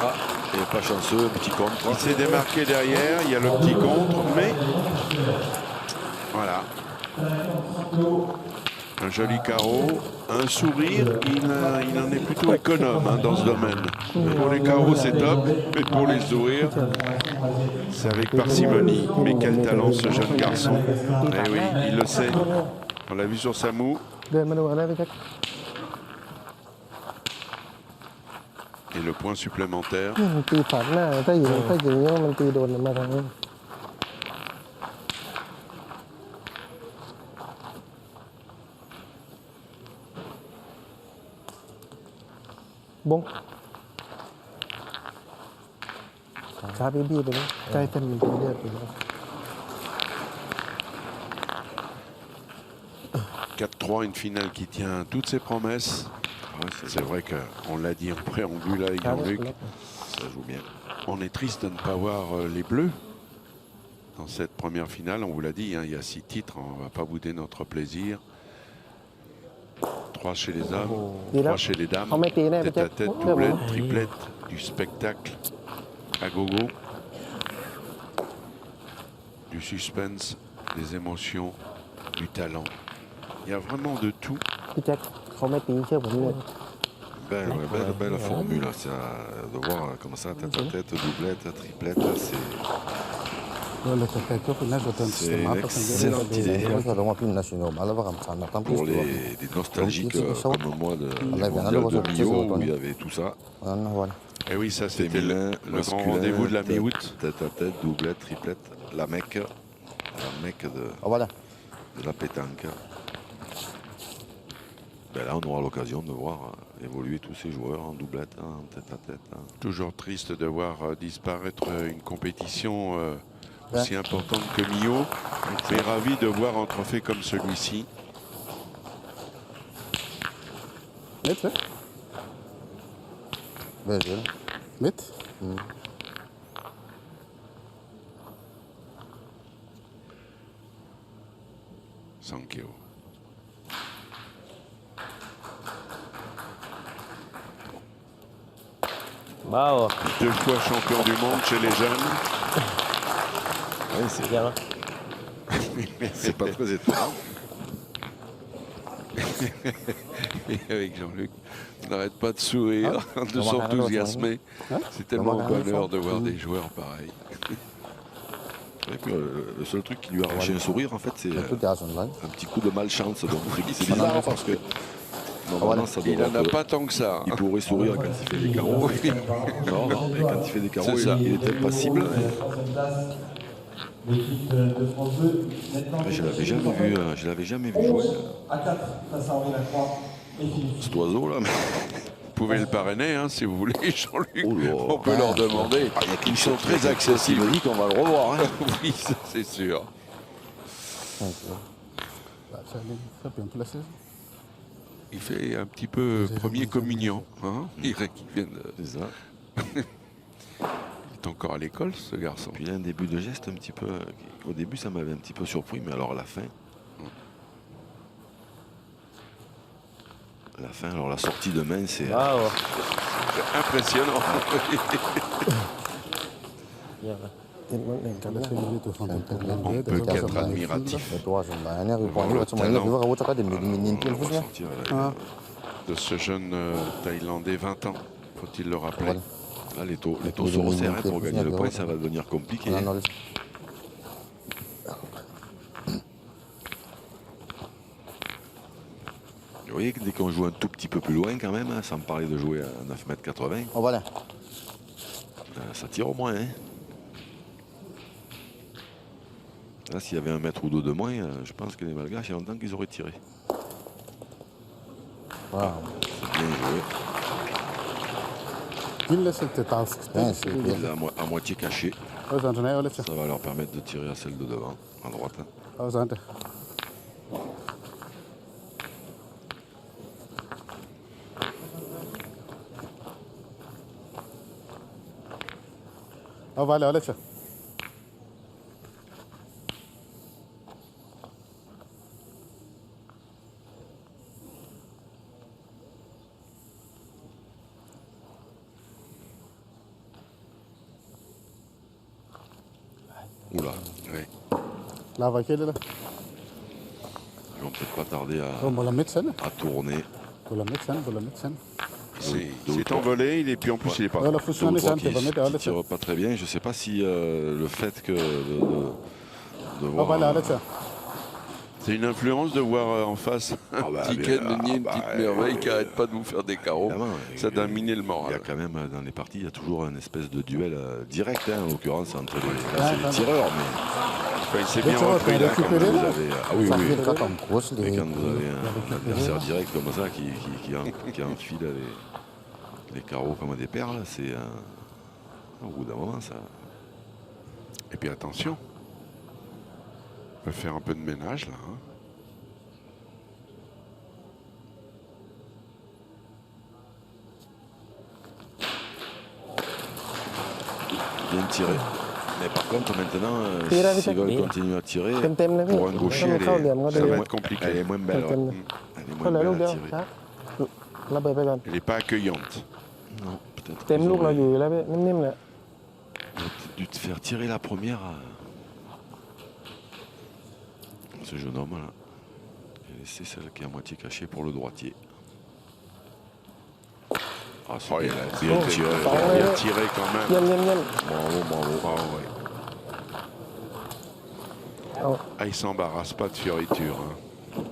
Ah, il n'est pas chanceux, un petit contre. Il s'est démarqué derrière, il y a le petit contre, mais voilà. Un joli carreau, un sourire, il en est plutôt économe, hein, dans ce domaine. Pour les carreaux, c'est top, mais pour les sourires, c'est avec parcimonie. Mais quel talent, ce jeune garçon. Eh oui, il le sait. On l'a vu sur sa moue. เดินมาดูอะไรพี่แจ็ค Et le point supplémentaire. มันตีฝันหน้าถ้าอย่างนี้มันตีโดนมาทางนี้ บงช้าบี้ไปเลยใกล้เส้นมันเป็นเลือดไปแล้ว 4-3, une finale qui tient toutes ses promesses. C'est vrai qu'on l'a dit en préambule avec Jean-Luc. Ça joue bien. On est triste de ne pas voir les Bleus dans cette première finale. On vous l'a dit, hein, il y a 6 titres, on ne va pas bouder notre plaisir. 3 chez les hommes, 3 chez les dames. Tête à tête, doublette, triplette, du spectacle à gogo. Du suspense, des émotions du talent. Il y a vraiment de tout. พี่แจ็คเขาไม่ตีเชื่อผมเลย Belle formule, hein, ça, de voir comme ça, tête à tête, doublette, triplette, c'est เราเลยจะไปก็เป็นน่าจะเป็นส c'est มาร์ une ทเป็น excellente idée Moi, je vais national. Alors, on va me prendre pour des nostalgiques comme moi de Millau où il y avait tout ça. Voilà. Et oui, ça c'était le grand rendez-vous de la mi-août. Tête à tête, doublette, triplette, la mecque Voilà. de la pétanque. Ben là, on aura l'occasion de voir évoluer tous ces joueurs en doublette, en tête à tête. Toujours triste de voir disparaître une compétition aussi importante que Millau, mais ravi de voir un trophée comme celui-ci. เม็ดไหม Bien joué. เม็ด Sankeo. Bao. 2 fois champion du monde chez les jeunes. Ouais, c'est Bien, hein. c'est pas très étonnant. Et avec Jean-Luc, on n'arrête pas de sourire, de s'enthousiasmer. C'est tellement un bonheur de voir des joueurs pareils. C'est vrai que le seul truc qui lui a arraché un sourire, en fait, c'est Tout est à son line. un petit coup de malchance. Donc c'est bizarre hein, parce que normalement, ça Il doit n'en a être- pas tant que ça. Il pourrait sourire quand il fait des carreaux. Non, mais quand il fait des carreaux, C'est ça. il est impassible. Troisième place, l'équipe de France 2. Maintenant, Je l'avais jamais vu jouer, à 4 face à Henri Lacroix et Philippe. cet oiseau là. Mais... Vous pouvez le parrainer hein, si vous voulez, Jean-Luc. Oh là. On peut leur demander. Ils sont très accessibles. Il me dit qu'on va le revoir. Hein. Oui, ça, c'est sûr. ça bien placé. Il fait un petit peu premier communion. Hein. Il vient de... C'est ça. Il est encore à l'école, ce garçon. Puis il a un début de geste un petit peu. Au début, ça m'avait un petit peu surpris, mais alors à la fin. Alors la sortie de main, c'est. Bao. Impressionnant. Bien, hein. เห็นมันเห็นกัน Là, นะ c'est le tout fond. On peut qu'être admiratif Et toi, je vais aller répondre. Tu m'as dit que tu vas regarder des minutes. On va sortir, là, De ce jeune Thaïlandais, 20 ans, faut-il le rappeler. Voilà. là, les taux se resserrent hein, pour gagner le point, ça va devenir compliqué. Non, non, Vous voyez que dès qu'on joue un tout petit peu plus loin quand même, hein, sans parler de jouer à 9,80 m, oh, voilà. ça tire au moins. Hein. Là, s'il y avait 1 mètre ou 2 de moins, je pense que les Malgaches, il y a longtemps qu'ils auraient tiré. Voilà. C'est bien joué. Il laisse cette tasse. Il est à moitié caché. Aux entraîneurs, laisse. Ça va leur permettre de tirer à celle de devant, à droite. Hein. Aux entraîneurs. Voilà, laisse. Oula, Oui. Là, va quelle est là? ils vont peut-être pas tarder On va la mettre scène. à tourner. On va la mettre scène, on va la mettre scène. Il s'est envolé, et puis en plus, il est pas. Voilà, faut Deux ou sonner trois scène, tu vas mettre à qui tirent pas très bien. Je ne sais pas si le fait que de voir voilà, laisse. C'est une influence de voir en face un bah, petit bien, Ken, une petite merveille qui n'arrête pas de vous faire des carreaux. évidemment, Ça doit miner le il y a moral. quand même dans les parties, il y a toujours une espèce de duel direct, hein, en l'occurrence entre les tireurs. Mais Enfin, il s'est Les bien tireurs, repris t'as là. quand récupéré, même. vous avez, ah oui, Ça oui. fait le carton grosse. Mais quand vous avez un adversaire direct comme ça qui enfile les carreaux comme des perles, c'est au bout d'un moment ça. Et puis attention, on peut faire un peu de ménage là. Hein. Bien tiré. Mais par contre maintenant, s'ils veulent continuer à tirer, เต็มๆเลยพี่ pour un ถ้า gaucher, มันเข้าเหลี่ยมก็ Ça ดี va être compliqué. elle est moins belle. Tem-tem. Ouais. Elle est เข้า moins เลยลูก belle เดียว à tirer. ครับระเบิดไปก่อน Elle n'est pas accueillante. Non, peut-être เต็ม qu'ils ลูกเรา auraient- อยู่แล้วพี่นิ่มๆเลย dû te faire tirer la première ce jeune homme là. Il a laissé celle qui est à moitié cachée pour le droitier. Ah, c'est Oh, il bien, a bien bien tiré. bien tiré quand même. เยี่ยมเยี่ยมเยี่ยม Bravo, bravo. Ah, ouais. Ah, il s'embarrasse pas de fioriture. Hein.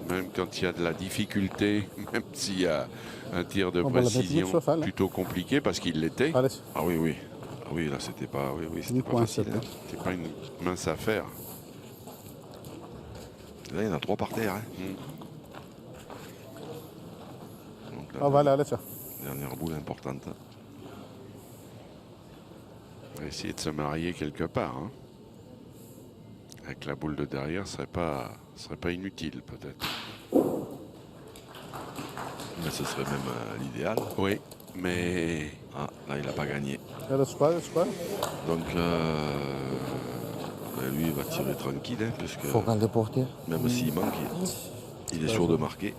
Même quand il y a de la difficulté, même s'il y a un tir de On va la mettre précision sur ça, là. plutôt compliqué, parce qu'il l'était. Allez, Ah oui, oui. Ah oui, là, c'était pas, oui, oui, c'était une pas coin, facile. c'était. Hein. C'est pas une mince affaire. Là, il y en a 3 par terre. Hein. Donc, là, Ah, voilà, allez, tiens. dernière boule importante. On va essayer de se marier quelque part. Hein. Avec la boule de derrière, ce serait pas inutile, peut-être. Mais ce serait même l'idéal. Oui, mais Ah, là, il n'a pas gagné. Allez, square, square. Donc, ben, lui, il va tirer tranquille, hein, puisque Faut qu'on le porte. même s'il manque, il est sûr de marquer.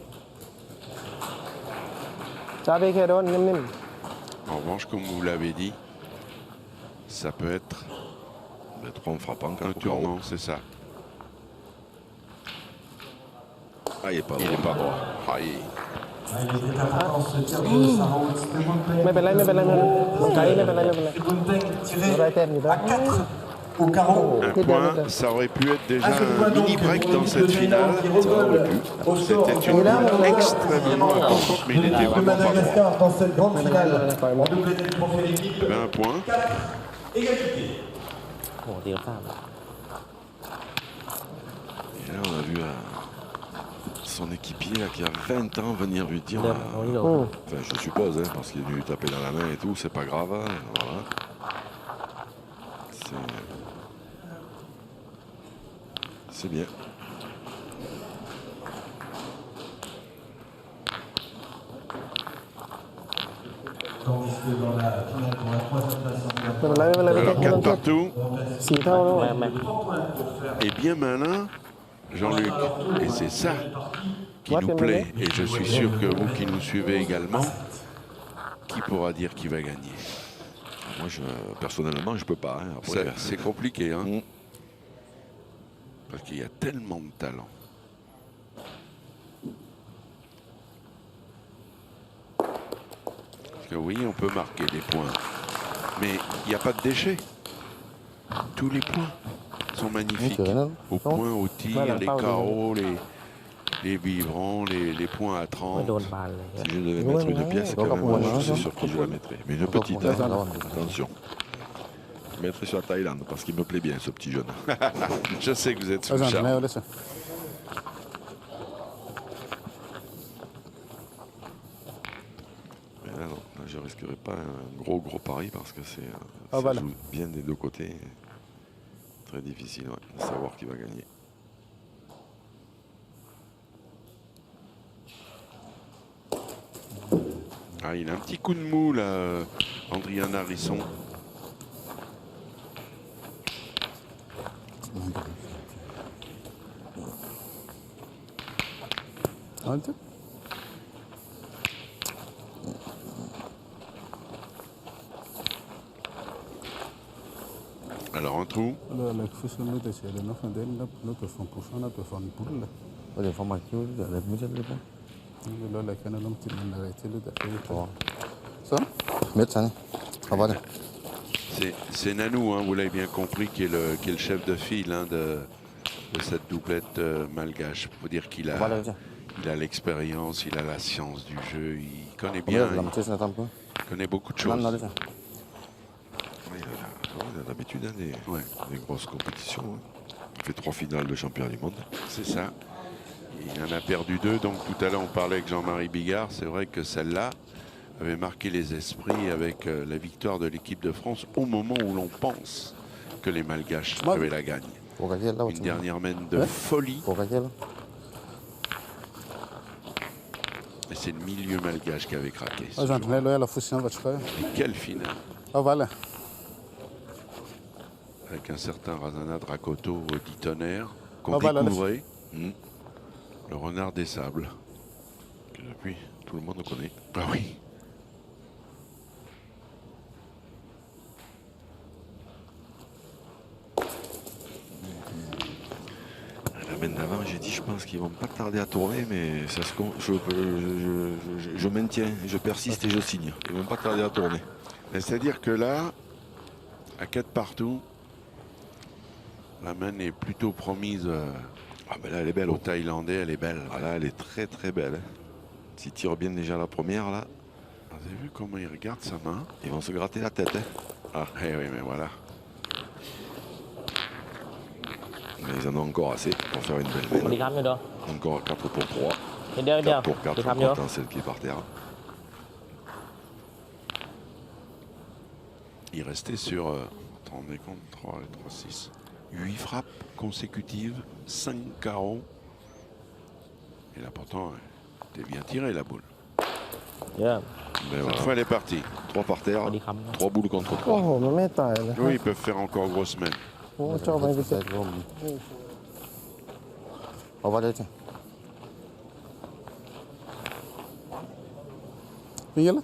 จ้าไปแค่โดนนิ่ม en revanche, comme vous l'avez dit, ça peut être Mais 3 en frappant, un 4 au carreau. tournant, c'est ça. Ah, il n'est pas Il droit. n'est pas droit. Ah, Il était important ce tir de Sarah Woods de ๆ Montaigne. ไม่เป็นไรไม่เป็นไรไม่เป็นไรมันไกลไม่เป็นไรไม่เป็นไร Et Montaigne tiré J'aurais été mis à 4 au carreau. Un Quel point, dernier ça aurait pu être déjà À ce point un donc, mini break pour dans l'équipe cette de finale. Thaïlande qui Ça aurait revole pu. au score C'était en une là, boule on a- extrêmement importante, mais il L'équipe était de vraiment pas droit. Madagascar dans cette grande finale. Ouais. En double tête pour faire l'équipe. 20 points. 4 égalité. โอ้โหตีข้าม Et là, on a vu son équipier là, qui a 20 ans venir lui dire. เดินเอาที่โดน Enfin, je suppose, hein, parce qu'il est venu lui taper dans la main et tout, c'est pas grave. Hein, voilà. C'est bien. Tandis que dans la finale pour la troisième place en ไม่เป็นไรไม่เป็นไรไม่ต้อง Alors ไม่ต้อ 4 งเก็บ partout สีเท่าแล้ว ไม่ไม่ est bien malin, Jean-Luc. Et c'est ça qui nous plaît. Et je suis sûr que vous qui nous suivez également, qui pourra dire qui va gagner? Moi, personnellement, je peux pas. Hein, après, C'est compliqué, hein, Mm. parce qu'il y a tellement de talent. Parce que oui, on peut marquer des points, mais il n'y a pas de déchets. Tous les points sont magnifiques. Au point, au tir, les carreaux, les bivrons, les points à ไม่โด 30. นบานเลย Si je devais mettre une pièce, quand même, je sais sur qui je la mettrais. Mais une petite, hein. Attention. Je mettrais sur la Thaïlande parce qu'il me plaît bien, ce petit jeune. Je sais que vous êtes sous le Vas-y, charme. allez, tiens. Mais là, non, là, je risquerais pas un gros pari parce que ça voilà. joue bien des deux côtés. Très difficile de savoir qui va gagner. Ah, il a un petit coup de mou là, Andrian Harrison. Allez, tiens. Alors un trou. لا لا كيفاش نوضع شي على نوفا داير لا تفهم بوشان لا تفهم بول ولا فورماسيون لا مجال لي بون لا لا كان لهم تي من ريتي له داخل صح ميت ثاني voilà. C'est Nanou, hein, vous l'avez bien compris, qui est le chef de file hein, de cette doublette malgache. Il faut dire qu'il a, Voilà, tiens. il a l'expérience, il a la science du jeu, il connaît Bien, bien, la moitié c'est un peu. il connaît beaucoup de Non, choses. non, tiens. Ouais, il a l'habitude hein, Ouais. des grosses compétitions. Hein. Il fait 3 finales de championnat du monde. C'est ça. Il en a perdu 2, donc tout à l'heure on parlait avec Jean-Marie Bigard. C'est vrai que celle-là avait marqué les esprits avec la victoire de l'équipe de France au moment où l'on pense que les Malgaches avaient la gagne. Une dernière mène de folie. Et c'est le milieu malgache qui avait craqué. ce jour. لا لا فوسيان فاتشخايا Et quelle finale! فوالا Avec un certain Razana Drakoto dit tonnerre, qu'on Ah, voilà, découvrait, le renard des sables. Que depuis, tout le monde connaît. Ah oui. La La main d'avant, j'ai dit, je pense qu'ils vont pas tarder à tourner, mais ça se je maintiens, je persiste et je signe. Ils vont pas tarder à tourner. C'est-à-dire que là, à 4 partout, la main est plutôt promise Ah ben là, elle est belle. aux Thaïlandais, elle est belle. Ah là, elle est très très belle. Hein. S'ils tirent bien déjà la première, là, Vous avez vu comment il regarde sa main? ils vont se gratter la tête. Hein. Ah, eh oui, mais voilà. Mais ils en ont encore assez pour faire une belle สวัสดี main. ครับยูโด Encore 4 pour 3. เดี๋ยว 4 pour สวัสดี 4, ครับ en ยูโด comptant celle qui est par terre. Il restait sur, attendez compte, 3, 6, 8 frappes consécutives, 5 carreaux. Et là pourtant, t'es bien tiré la boule. เยี่ยม Mais Cette voilà. fois, elle est partie. 3 par ส terre, วัสดีครับ 3 boules contre โอ้ 3. โห มันไม่ตายเลย Oui, ils peuvent faire encore grosse semaine. โอ้ชอบไปพิเศษ On va laisser. Píllala.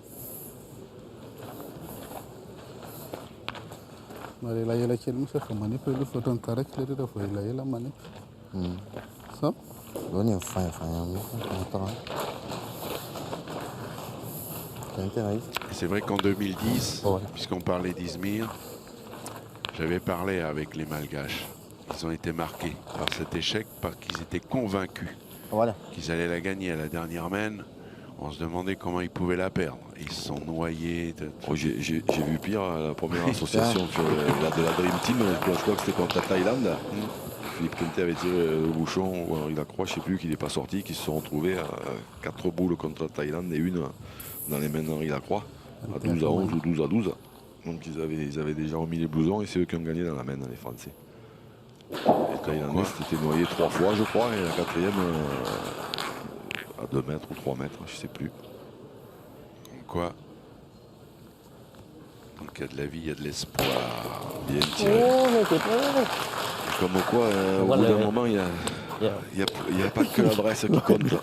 Mari la yela chel musa famani pelu foton karak lede da foi la yela mani. So? Doni fine fine. C'est vrai qu'en 2010, Ouais. puisqu'on parlait d'Izmir, j'avais parlé avec les Malgaches. Ils ont été marqués par cet échec parce qu'ils étaient convaincus Voilà. qu'ils allaient la gagner à la dernière main. On se demandait comment ils pouvaient la perdre. Ils se sont noyés. Oh, j'ai vu pire à la première association que de la Dream Team. Je crois que c'était contre la Thaïlande. Philippe Quintet avait tiré le bouchon, ou alors il a croix, je ne sais plus, qu'il n'est pas sorti, qu'ils se sont retrouvés à 4 boules contre la Thaïlande et une dans les mains d'Henri Lacroix, à 12 à 11 ou 12 à 12. Donc ils avaient déjà remis les blousons et c'est eux qui ont gagné dans la main, les Français. Les Thaïlandais s'étaient noyés 3 fois, je crois, et la 4e à 2 mètres ou 3 mètres, je ne sais plus. Comme quoi, donc il y a de la vie, il y a de l'espoir. Bien โอ้ tiré. ไม่ติดเลย Comme quoi, au bout d'un moment, il เยี่ยม n'y a pas que l'adresse qui compte.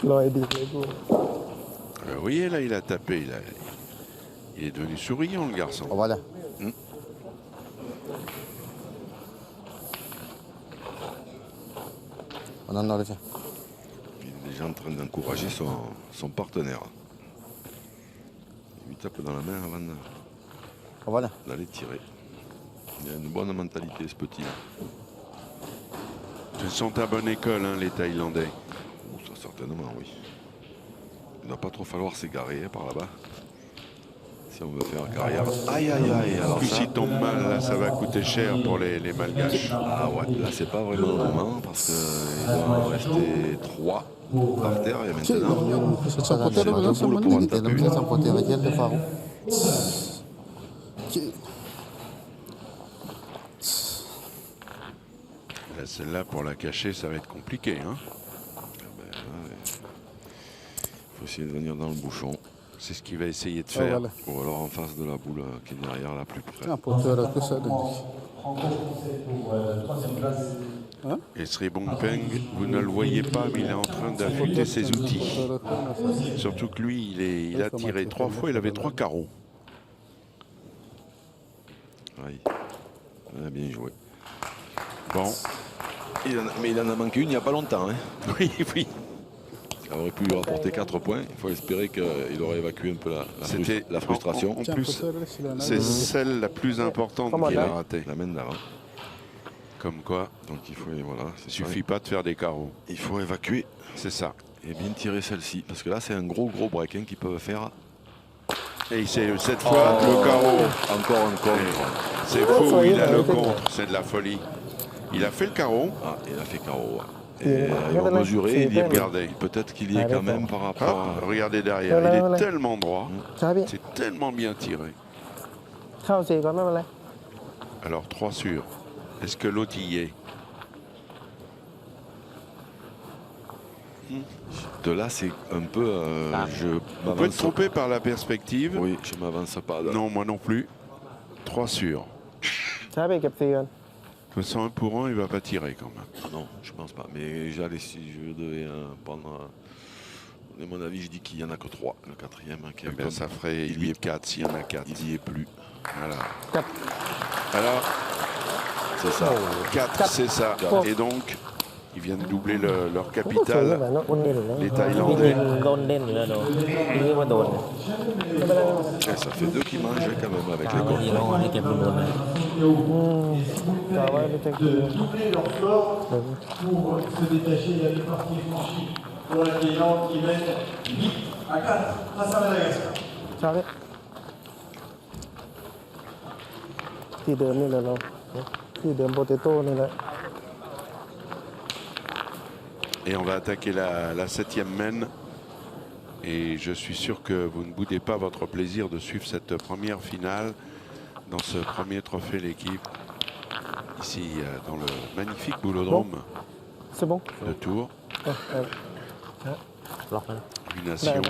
ลอยดีเลยกู Vous voyez là, il a tapé. Il est devenu souriant le garçon. Voilà. On en a laissé. Il est déjà en train d'encourager son partenaire. Il lui tape dans la main avant Voilà. d'aller tirer. Il a une bonne mentalité, ce petit-là. Ils sont à bonne école, hein, les Thaïlandais. Oh, ça, certainement, oui. Il ne va pas trop falloir s'égarer par là-bas. Si on veut faire carrière. Aïe, aïe, aïe. Alors Puis ça, s'il tombe mal, là, ça va coûter cher pour les Malgaches. ah ouais, là, c'est pas vraiment le moment parce qu'il doit en rester 3 par terre et maintenant. Se son potero c'est bilang un boulot sama pour ni. un taper. Kita bisa poter aja tu Faru. Là, celle-là, pour la cacher, ça va être compliqué. Hein. Il faut essayer de venir dans le bouchon. C'est ce qu'il va essayer de Ah, faire. voilà. Ou alors en face de la boule qui est derrière, la plus près. Ah, potero que ça de. Franco-français pour troisième place. Et Sri Bongpeng, vous ne le voyez pas, mais il est en train d'affûter ses outils. Potero que ça. Surtout que lui, il a tiré 3 fois, il avait 3 carreaux. Aïe. Ah, bien joué. Bon, Mais il en a manqué une il n'y a pas longtemps. Hein. oui, oui. Ça aurait pu lui rapporter 4 points. Il faut espérer qu'il aurait évacué un peu C'était la frustration. En Tiens, plus, potero s'il en a. c'est celle la plus importante qu'il a ratée. La main d'avant. Comme quoi, Donc il faut, voilà, il suffit pas de faire des carreaux. Il faut évacuer C'est ça. et bien tirer celle-ci. Parce que là, c'est un gros break hein, qu'ils peuvent faire. Et c'est cette fois le carreau. Encore un contre. C'est fou, il a le contre, c'est de la folie. Il a fait le carreau. Ah, il a fait carreau. Et ils vont mesurer. Il y est Regardez. peut-être qu'il y est quand même par rapport Hop, à... regardez derrière, il est tellement droit. ใช่พี่ C'est tellement bien tiré. เข้าสี่ก่อนไม่เป็นไร Alors 3 sur. Est-ce que l'autre y est? De là, c'est un peu... je On peut être m'avance. trompé par la perspective. Oui, je m'avance pas. Là. Non, moi non plus. 3 sur. ใช่พี่เก็บสี่ก่อน De toute façon, 1 pour 1, il va pas tirer quand même. Non, je pense pas. Mais j'allais, si je devais prendre... à mon avis, je dis qu'il n'y en a que 3. Le 4e, qui Eh est bien, comme- ça ferait, il y est 4 s'il y en a 4. il n'y est plus. Voilà. กับ Alors, c'est ça. 4, c'est ça. Et donc, ils viennent doubler leur สวย capitale. แบบนั้นอุ่นเด่นเลย Les พี่ Thaïlandais. โดนเด่นอยู่แล้วโดนพี่ว่าโดน Et ça fait 2 qui mangent quand même avec ตา les บางที comptes. เราให้เก็บโดนเลย กะว่าไม่ใช่คือ de doubler leur score pour se détacher. Il y a une partie franchie pour la Thaïlande qui mène 8 à 4 face à Madagascar. ชาเลยที่เดิมนี่แหละเราที่เดิมโปเตโต้นี่แหละ Et on va attaquer la 7e mène. Et je suis sûr que vous ne boudez pas votre plaisir de suivre cette première finale dans ce premier trophée l'équipe. Ici, dans le magnifique boulodrome c'est bon de Tours. ล็อกมัน 8 nations,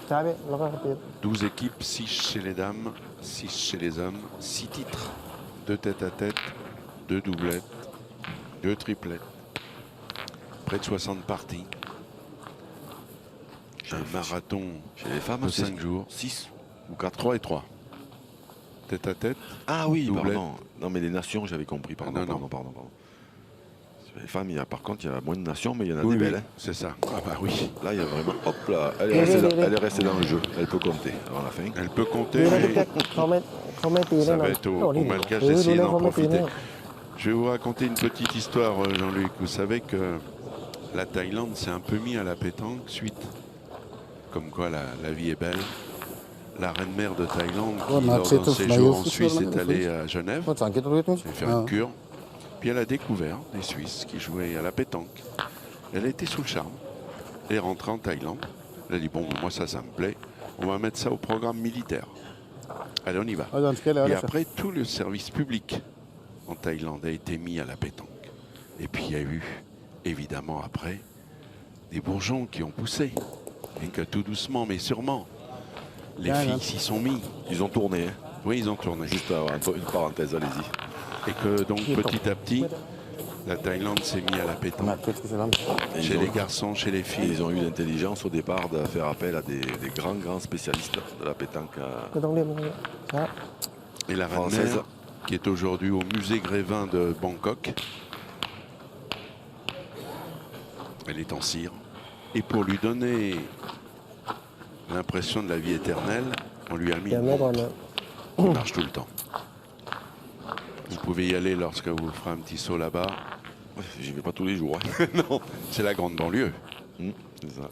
ชาไปแล้วก็เปลี่ยน 12 équipes, 6 chez les dames, 6 chez les hommes, 6 titres, 2 tête-à-tête, 2 doublettes, 2 triplettes, près de 60 parties. Un marathon Chez les femmes, de c'est 5 jours. 6 ou 4. 3 et 3. Tête-à-tête. Ah oui, Doublette. pardon. Non, mais les nations, j'avais compris. Pardon, Ah, non, non. pardon. Chez les femmes, par contre, il y a moins de nations, mais il y en a Oui, des oui, belles. Hein. c'est ça. Ah bah oui. Là, il y a vraiment. Hop là, elle est restée dans le jeu. Elle peut compter avant la fin. Elle peut compter, ดีนะพี่ mais แจ็คเขาไม่ตีแน่ ça นอ va น être โอ้ au นี่ Malgache ดู d'essayer แล้ว d'en เขาไม่ตีแน่ profiter. Je vais vous raconter une petite histoire, Jean-Luc. Vous savez que la Thaïlande s'est un peu mis à la pétanque suite. Comme quoi la vie est belle. La reine-mère de Thaïlande, qui, Oh, lors d'un Natchez, séjour en Flyers, Suisse, tout est ça, allée à Genève. ภาษาอังกฤษรู้ไหม Elle a fait une Ah. cure. Puis elle a découvert des Suisses qui jouaient à la pétanque. Elle a été sous le charme. Elle est rentrée en Thaïlande. Elle a dit, bon, moi ça me plaît. On va mettre ça au programme militaire. Allez, on y va. Ah, dans ce cas-là, Et voilà, ça. après, tout le service public en Thaïlande a été mis à la pétanque. Et puis il y a eu, évidemment après, des bourgeons qui ont poussé. Et que tout doucement, mais sûrement, les Ah, filles non. s'y sont mis. Ils ont tourné. Hein. Oui, ils ont tourné. Juste une parenthèse, allez-y. Et que donc petit à petit, la Thaïlande s'est mise à la มา pétanque. คิดคือลำ Et Chez ils, les ont, garçons, chez les et filles. ils ont eu l'intelligence au départ de faire appel à des grands spécialistes de la pétanque. ไม่ต้องเรียกไม่ต้องเรียกช้า Et la Française. reine-mère, qui est aujourd'hui au musée Grévin de Bangkok, elle est en cire. Et pour lui donner l'impression de la vie éternelle, on lui a mis เดี๋ยว une แม่ก่อน montre นะ qui marche tout le temps. Vous pouvez y aller lorsque vous ferez un petit saut là-bas. J'y vais pas tous les jours. Hein. Non, c'est la grande banlieue. C'est ça.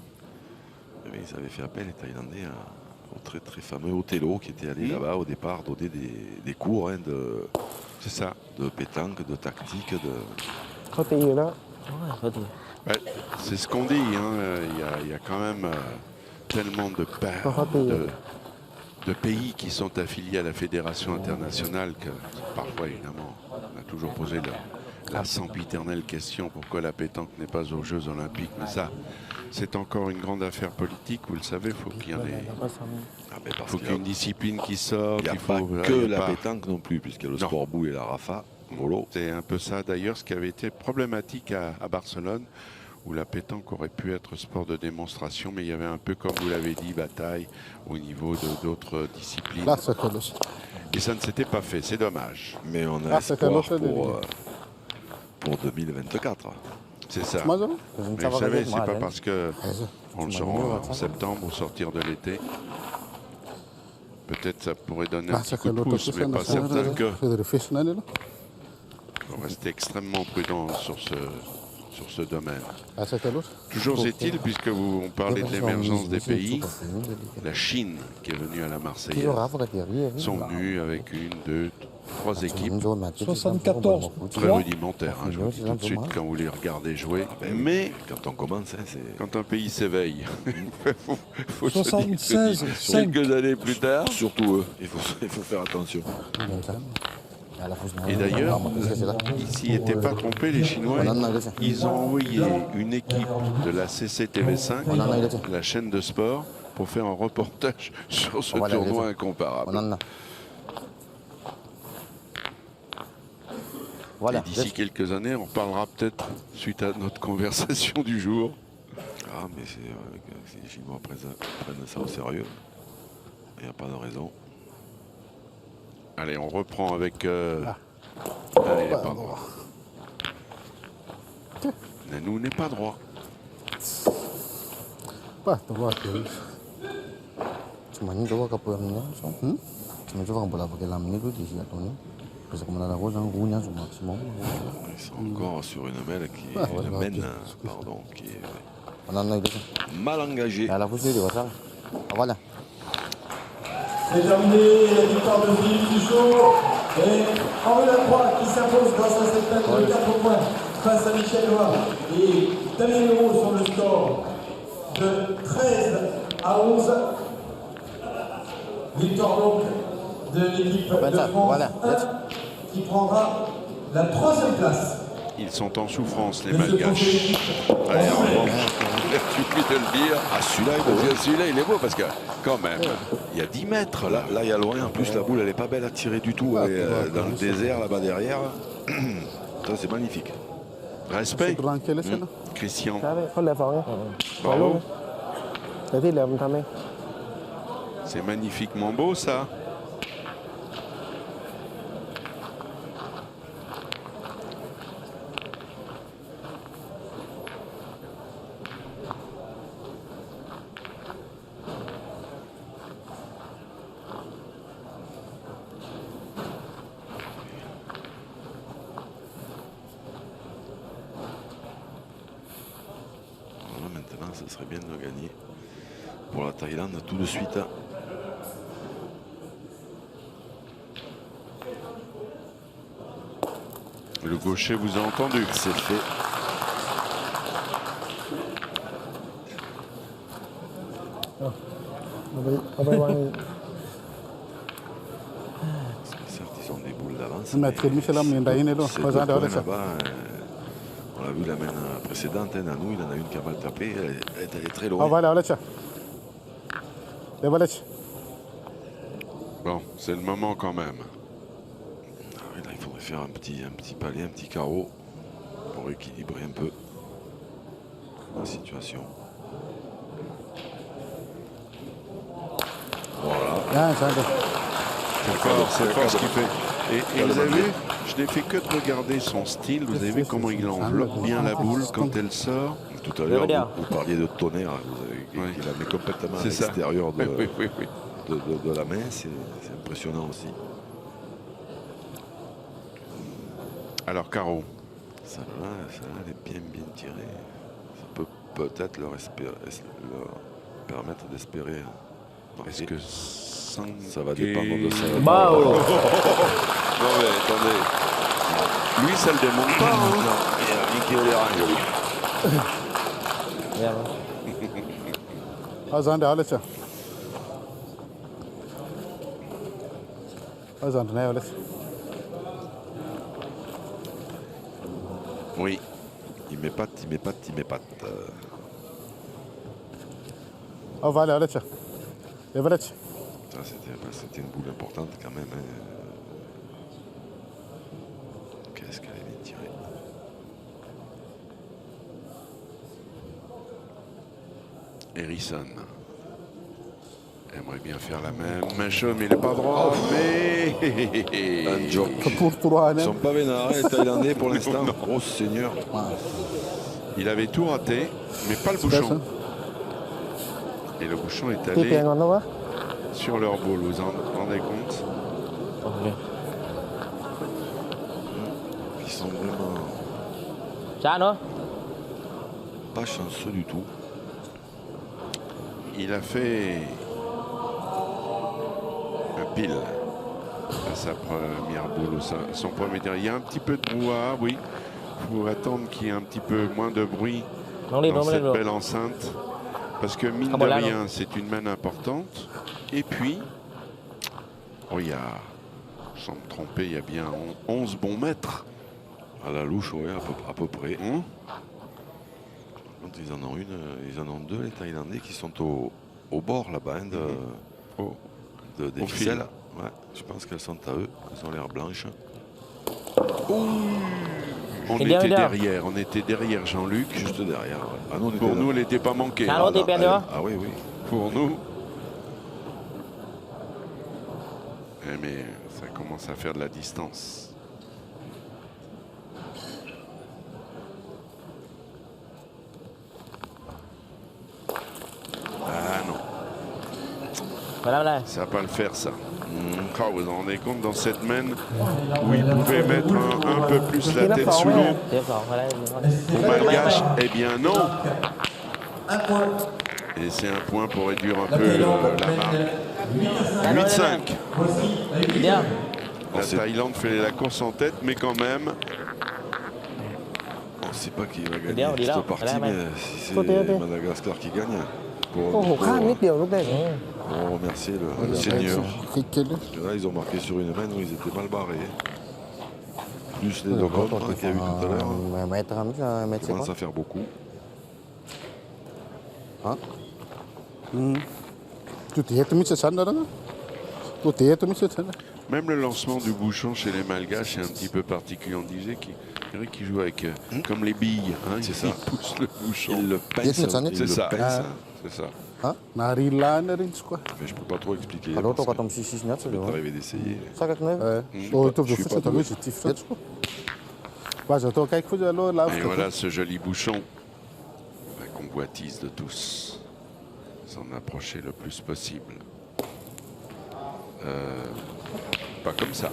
Mais ils avaient fait appel, les Thaïlandais, au très très fameux Othello qui était allé là-bas au départ donner des cours hein, C'est ça. de pétanque, de tactique, de. เขาตีอยู่แล้ว โอ้ยเขาดี Ouais, c'est ce qu'on dit. Hein. Il y a quand même tellement de pays qui sont affiliés à la Fédération internationale que parfois, évidemment, on a toujours posé la sempiternelle question pourquoi la pétanque n'est pas aux Jeux Olympiques. Mais ça, c'est encore une grande affaire politique. Vous le savez, il faut qu'il y en ait. แล้วก็ซ้ Ah, mais parce Faut qu'il y ait une discipline qui sorte. Il n'y a il pas faut, que il y a la pas- pétanque non plus, puisqu'il y a le Non. sport boule et la rafa, volo. C'est un peu ça d'ailleurs ce qui avait été problématique à Barcelone, où la pétanque aurait pu être sport de démonstration, mais il y avait un peu, comme vous l'avez dit, bataille au niveau d'autres disciplines. Là, c'est que le- Et ça ne s'était pas fait, c'est dommage. Mais on a Ah, c'est un espoir autre délire. pour 2024. C'est ça. Moi, ça va? Mais vous savez, c'est pas parce que on le Tu saura m'as en septembre au sortir de l'été. Peut-être ça pourrait donner un Ah, petit c'est coup que de l'autre pouce, mais pas personne, certain que c'est de fish, non, là. faut rester extrêmement prudent sur ce domaine. Ah, c'est que l'autre. Toujours est-il, puisque on parlait de l'émergence des pays, la Chine, qui est venue à la ที่ Marseillaise, รับปกติพี่ sont venus avec 1, 2, 3 équipes โดนมา 74. très rudimentaires. Hein, je vous le dis tout de suite quand vous les regardez jouer. Mais Quand on commence, hein, c'est. quand un pays s'éveille, faut se dire 76, que 5. quelques années plus tard. Surtout eux, il faut faire attention. Et d'ailleurs, ils s'y étaient pas trompés, les Chinois. Ils ont envoyé une équipe de la CCTV5, la chaîne de sport, pour faire un reportage sur ce tournoi incomparable. นั่นนะ Voilà. Et d'ici quelques années, on parlera peut-être, suite à notre conversation du jour. Ah, mais si les Chinois prennent ça au sérieux, il n'y a pas de raison. Allez, on reprend avec Allez, il n'est pas droit. Nanou n'est pas droit. Pas droit, Thierry. Cuma ni coba kapurnya, cuma coba bola pakai lamnya itu di sini atau ni. Bisa kemana aku jangan gunya cuma maximum. Ils sont encore sur une mène qui Ah, une ouais, mène, ok. pardon, qui est Mana itu? mal engagée. Ya la poussée di wasal. Voilà. C'est terminé, la victoire de Philippe Duchot et Henri Lacroix qui s'impose grâce à cette tête de 4 points face à Michel Loire et Damien Leroux sur le score de 13-11. Victoire donc de l'équipe de France Voilà. 1 qui prendra la 3e place. Ils sont en souffrance, les de ce trophée Malgaches. d'équipe. Allez, en revanche, il suffit de le dire. Ah, celui-là, il est beau. Celui-là, il est beau parce que, quand même, il y a 10 mètres là. Là, il y a loin. En plus, la boule, elle n'est pas belle à tirer du tout. Elle est dans le désert, là-bas derrière. Ça, c'est magnifique. Respect, Tranquille, c'est là. Christian. ใช่ไหมเขาเหลือสองเนี่ย Bravo. แต่ที่เหลือมันทำเอง C'est magnifiquement beau, ça. Voilà, maintenant, ce serait bien de gagner pour la Thaïlande tout de suite. Le gaucher vous a entendu. C'est fait. Certes, ils ont des boules d'avance. Mais très bien, c'est là, mais d'ailleurs, non. Ces Pas deux en dehors de points ça. là-bas, on l'a vu la main précédente, hein, Nanou, il en a une qui a mal tapé, elle est allée très loin. Ah, voilà, voilà, tiens. Et voilà, tiens. Bon, c'est le moment quand même. Ah oui, là, il faudrait faire un petit palais, un petit carreau pour équilibrer un peu la situation. Voilà. Ah, ça, C'est fort ce qu'il fait. Et vous avez vu, je n'ai fait que de regarder son style. Vous avez vu comment il enveloppe bien la boule quand elle sort. Tout à l'heure, vous parliez de tonnerre, il la met complètement à C'est ça. l'extérieur de, Oui. de la main, c'est impressionnant aussi. Alors, Caro. Celle-là, elle est bien tirée. Ça peut peut-être leur permettre d'espérer. Est-ce que ça va dépendre de ça? Bah, Non mais attendez. Lui, ça le démonte pas. Hein. Non, il y a rien qui est dérange, lui. เยี่ยม Ah, ça, voilà, tiens. Ah, ça, voilà. Oui. Il met patte. Ah, voilà, voilà, tiens. Et voilà, tiens. Ça, c'était une boule importante quand même. Hein. Qu'est-ce qu'elle est bien tirée. Harrison aimerait bien faire la même chose, mais il n'est pas droit. Mais Un joke. Pour 3 Ils années. sont pas vénards, les Thaïlandais pour l'instant. Oh Seigneur. il avait tout raté, mais pas le bouchon. Et le bouchon est ที่เปลี่ยน allé ก่อนนะวะ sur leur boule. Vous en rendez compte? โอเค Ils sont vraiment ช้าเนาะ pas chanceux du tout. Il a fait un pile à sa première boule, son premier tir. Il y a un petit peu de brouhaha, oui. Il faut attendre qu'il y ait un petit peu moins de bruit น้องรีบน้อง dans ไม่ได้ cette หรอก belle enceinte. Parce que mine Ah, de voilà, rien, c'est une manne importante. Et puis, oh, il y a, sans me tromper, il y a bien 11 bons mètres. À la louche, oui, à peu près. Hein? Quand ils en ont deux, les Thaïlandais, qui sont au bord là-bas, hein, des Au ficelles. fil. Ouais, je pense qu'elles sont à eux. Elles ont l'air blanches. On Et bien, était bien. derrière, Jean-Luc. Juste derrière. Ouais. Ah, nous, on était Pour là. nous, elle n'était pas manquée. Ah, non, t'es bien dehors. Ah oui, oui. Pour nous. Mais ça commence à faire de la distance. Voilà. Ça va pas le faire, ça. Ah, vous vous rendez compte, dans cette main où il pouvait mettre un peu plus la tête sous l'eau pour Malgache, eh bien non. Et c'est un point pour réduire un peu la marque. 8-5. Bien. La Thaïlande fait la course en tête, mais quand même, On ne sait pas qui va Bien, gagner on dit là. cette partie, Voilà, mais si c'est Côté, côté. Madagascar qui gagne, โอ้ pour, โหข้างนิดเดียวลูกได้ pour remercier le Seigneur. Kickele. Parce que là, ils ont marqué sur une main où ils étaient mal barrés. Plus les deux contre qu'il y a eu tout à l'heure. Maître Hamza, maître Ça c'est commence quoi à faire beaucoup. Tu t'es mis cette scène là? Tu t'es mis cette scène? même le lancement du bouchon chez les Malgaches est un petit peu particulier. On disait qu'ils jouent avec, comme les billes, hein, C'est ils ça. poussent le bouchon. Ils le pincent. C'est ça, c'est ça. Narilana quoi. Mais je peux pas trop expliquer. Kalau tu parce que kata msi sisnya tu ça m'est arrivé d'essayer. sakit nih. Oh itu je suis betul pas tapi doué. c'est tifrat quoi. Pas j'attends quelque chose alors là. Et voilà ce joli bouchon. La convoitise de tous. S'en approcher le plus possible. Pas comme ça.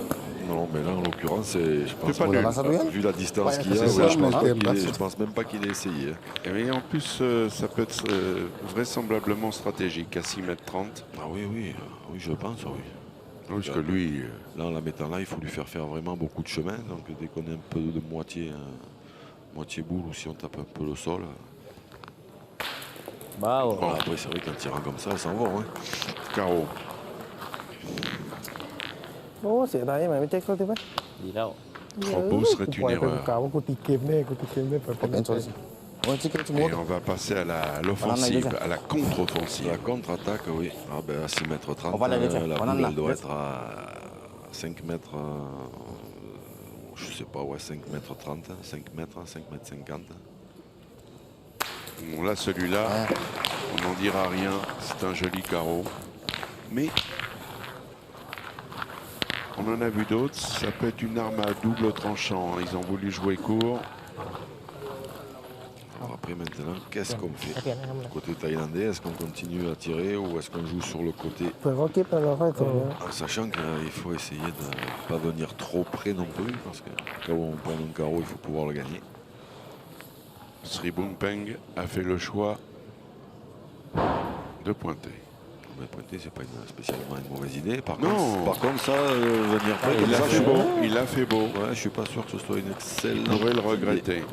Non, mais là, en l'occurrence, je pense pas nul. vu la distance Ouais, qu'il y a, c'est ouais, ça. je pense même pas qu'il ait essayé. Et en plus, ça peut être vraisemblablement stratégique à 6,30 m. Ah oui, oui, oui, je pense, oui. Parce que lui, Là, en la mettant là, il faut lui faire vraiment beaucoup de chemin. Donc, dès qu'on est un peu de moitié boule ou si on tape un peu le sol. Wow. Bon, après, c'est vrai qu'en tirant comme ça, ça en va. Hein. carreau. โอ้เสียดายไหมไม่เจ๊กเขาใช่ไหม ดีแล้ว Trop beau serait ปล่อ une ยไป erreur. กล่าวว่ากูตีเกมแน่กูตีเกมแน่ไปเป็น Oke, sorry. Oh, tu kira Et on va passer à l'offensive, à la contre-offensive. La contre-attaque, oui. Ah ben, à 6 mètres 30, On va la laisser. la On en boule a. elle doit être à 5 mètres, je sais pas, ouais, 5 mètres 30, 5 mètres 50. Bon, là, celui-là, on n'en dira rien. C'est un joli carreau. Mais on en a vu d'autres. Ça peut être une arme à double tranchant. Ils ont voulu jouer court. Alors après, maintenant, qu'est-ce qu'on fait ให้เปลี่ยนให้ทำเลย Côté thaïlandais, est-ce qu'on continue à tirer ou est-ce qu'on joue sur le côté เผื่อเขาเก็บแล้วเราค่อยส่งนะ En sachant qu'il faut essayer de ne pas venir trop près non plus, parce que quand on prend un carreau, il faut pouvoir le gagner. Sri Bumpeng a fait le choix de pointer. Mais pointer, c'est pas spécialement une mauvaise idée. Non. Par contre, ça, venir près, Il comme a ça, fait beau. Il a fait beau. Ouais, je suis pas sûr que ce soit une On excellente pourrait le idée. regretter.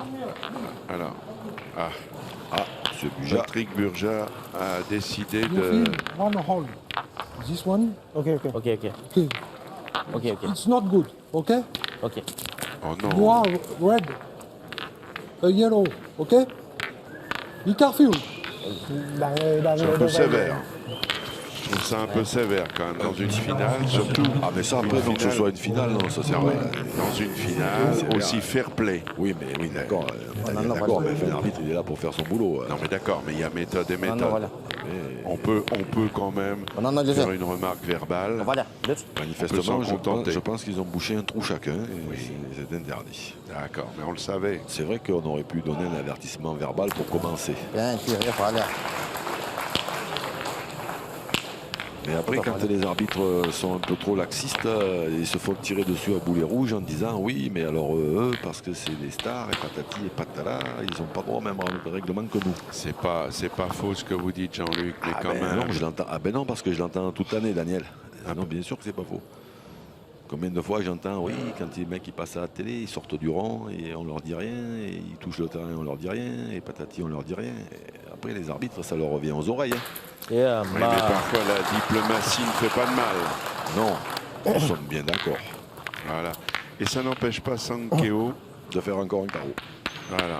Alors, Ah, ce Buja. Patrick Burja a décidé You de... feel one hole. This one, โอเคโอเค โอเค โอเค okay. โอเค โอเค It's not good, okay? โอเค Oh You non. are red, a yellow, okay? Be careful. ดังเลยดัง C'est เลย un peu sévère. Je trouve ça un peu sévère quand même dans une finale, surtout Ah, mais ça, après, une donc que ce finale. soit une finale, non, ça c'est vrai. Dans une finale C'est aussi vrai. fair play. Oui, mais oui, d'accord. non, non, D'accord, voilà. mais l'arbitre, il est là pour faire son boulot. Non mais d'accord, mais il y a méthode et Non, non, méthode. voilà. Mais On peut quand même Non, non, faire laissez. une remarque verbale. Voilà, laisse. manifestement, s'en contenter. je pense qu'ils ont bouché un trou chacun et c'est interdit. D'accord, mais on le savait. C'est vrai qu'on aurait pu donner un avertissement verbal pour commencer. Bien tiré, voilà. Mais après, quand les arbitres sont un peu trop laxistes, ils se font tirer dessus à boulet rouge en disant oui, mais alors eux, parce que c'est des stars et patati et patala, ils n'ont pas droit au même règlement que nous. C'est pas faux ce que vous dites, Jean-Luc, mais quand même. Non, je l'entends. Ah ben non, parce que je l'entends toute l'année, Daniel. Ah non, bien sûr que c'est pas faux. Combien de fois j'entends, oui, quand les mecs ils passent à la télé, ils sortent du rond et on leur dit rien, et ils touchent le terrain, on leur dit rien, et patati, on leur dit rien. Et après, les arbitres, ça leur revient aux oreilles. Hein. เยี่ยม Oui, มา mais ก parfois la diplomatie ne fait pas de mal. Non, nous sommes bien d'accord Voilà. Et ça n'empêche pas Sankeo. de faire encore un carreau. Voilà.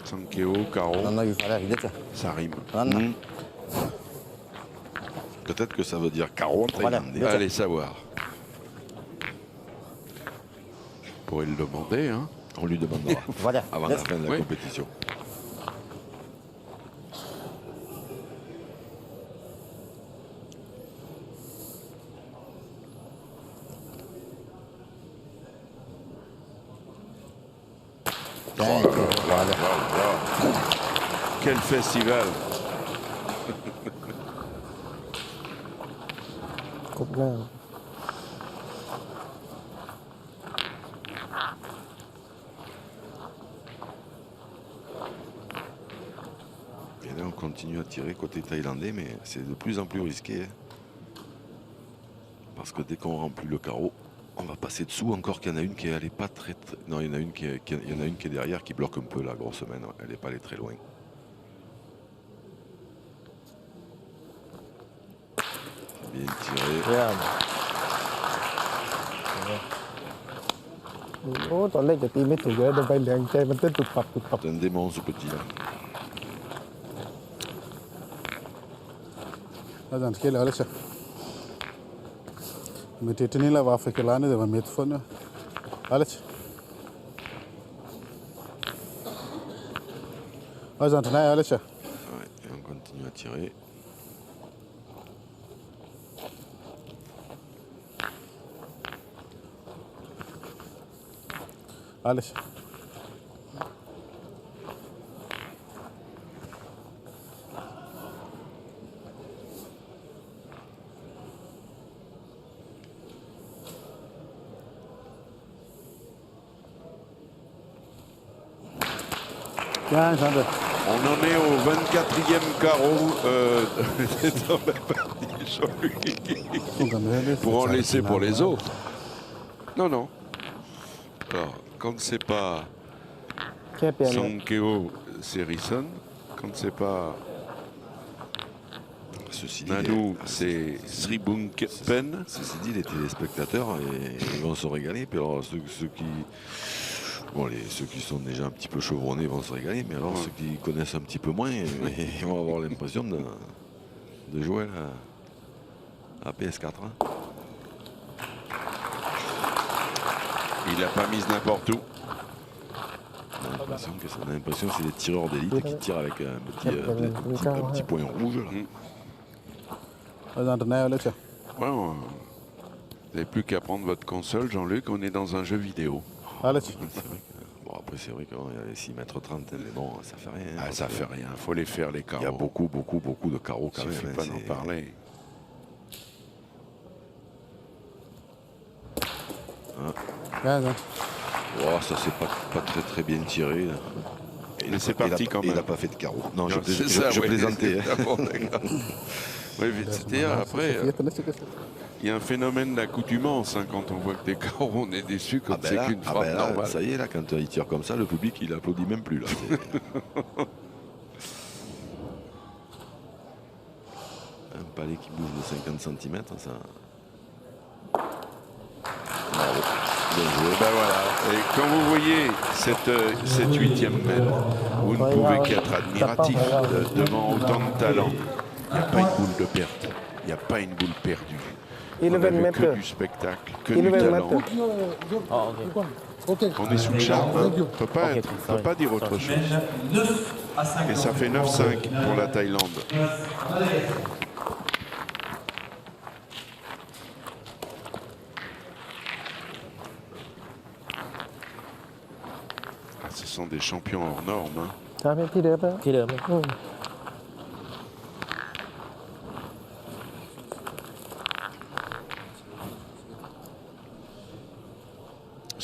Sankeo, carreau, Non, non, il fallait arriver, tiens. ça rime. Non, non. Peut-être que ça veut dire carreau en Voilà. thaïlandais. Allez savoir. Vous pourrez le demander, hein. On lui demandera Voilà. avant la laisse. fin de la Oui. compétition. Bien tiré, voilà. Quel festival. กบหน้า Et là, on continue à tirer côté thaïlandais, mais c'est de plus en plus risqué. Hein. Parce que dès qu'on remplit le carreau, on va passer dessous. Encore qu'il y en a une qui est allée pas très... Non, il y en a une qui est derrière qui bloque un peu la grosse main. Elle n'est pas allée très loin. Bien tiré. เยี่ยมโอ้ตอนแรกจะตีไม่ถูกเลยแต่ใบเหลืองใจมันเต้นตุบปับตุบปับ C'est un démon ce petit là. هذا أنت كيلا ولا شيء متيتني لا وافق لاني ده متفون ولا شيء هذا أنت ناي ولا شيء Ouais, et on continue à tirer. ولا شيء Tiens, j'en ai. On en est au 24e carreau dans la partie, Jean-Luc. Pour en laisser pour les autres. Non, non. Alors, quand c'est pas แค่เปลี่ยน Sankeo Serison, quand c'est pas Ceci dit, Nanu, c'est Sribunk Pen. Ceci dit, les téléspectateurs, ils vont se régaler. Puis alors, ceux qui... Bon, ceux qui sont déjà un petit peu chevronnés vont se régaler, mais alors ceux qui connaissent un petit peu moins, ils vont avoir l'impression de jouer à PS4. Hein. Il n'a pas mis n'importe où. On a l'impression que c'est des tireurs d'élite qui tirent avec un petit point rouge. Là. هذا أنت ناي ولا شيء Ouais, vous n'avez plus qu'à prendre votre console, Jean-Luc, on est dans un jeu vidéo. ولا شيء Bon, après, c'est vrai qu'il y a les 6 mètres 30, mais bon, ça fait rien. Ah, ça fait rien, il faut les faire les carreaux. Il y a beaucoup de carreaux quand Ça même. fait pas d'en parler. هذا Oh, ça c'est pas très bien tiré. Là. Mais c'est parti quand même. Il n'a pas fait de carreau. Non, Non, je c'est ça, ouais. plaisantais. Hein. Ah bon, d'accord. Oui, mais c'est-à-dire, après, il y a un phénomène d'accoutumance. Hein, quand on voit que des carreaux, on est déçu quand c'est qu'une frappe normale. Ça y est, là, quand il tire comme ça, le public, il applaudit même plus. Là. Un palais qui bouge de 50 cm, ça... Bravo. Bien joué. Ben voilà. Et quand vous voyez cette 8e mètre, vous ne pouvez qu'être admiratif devant autant de talent. Il n'y a pas une boule de perte. Il n'y a pas une boule perdue. On a vu que du spectacle, que du talent. On est sous le charme. Hein. On ne peut pas dire autre chose. Et ça fait 9-5 pour la Thaïlande. Ah, ce sont des champions hors normes. Hein. ใช่ที่เดิมนะ ที่เดิมไหม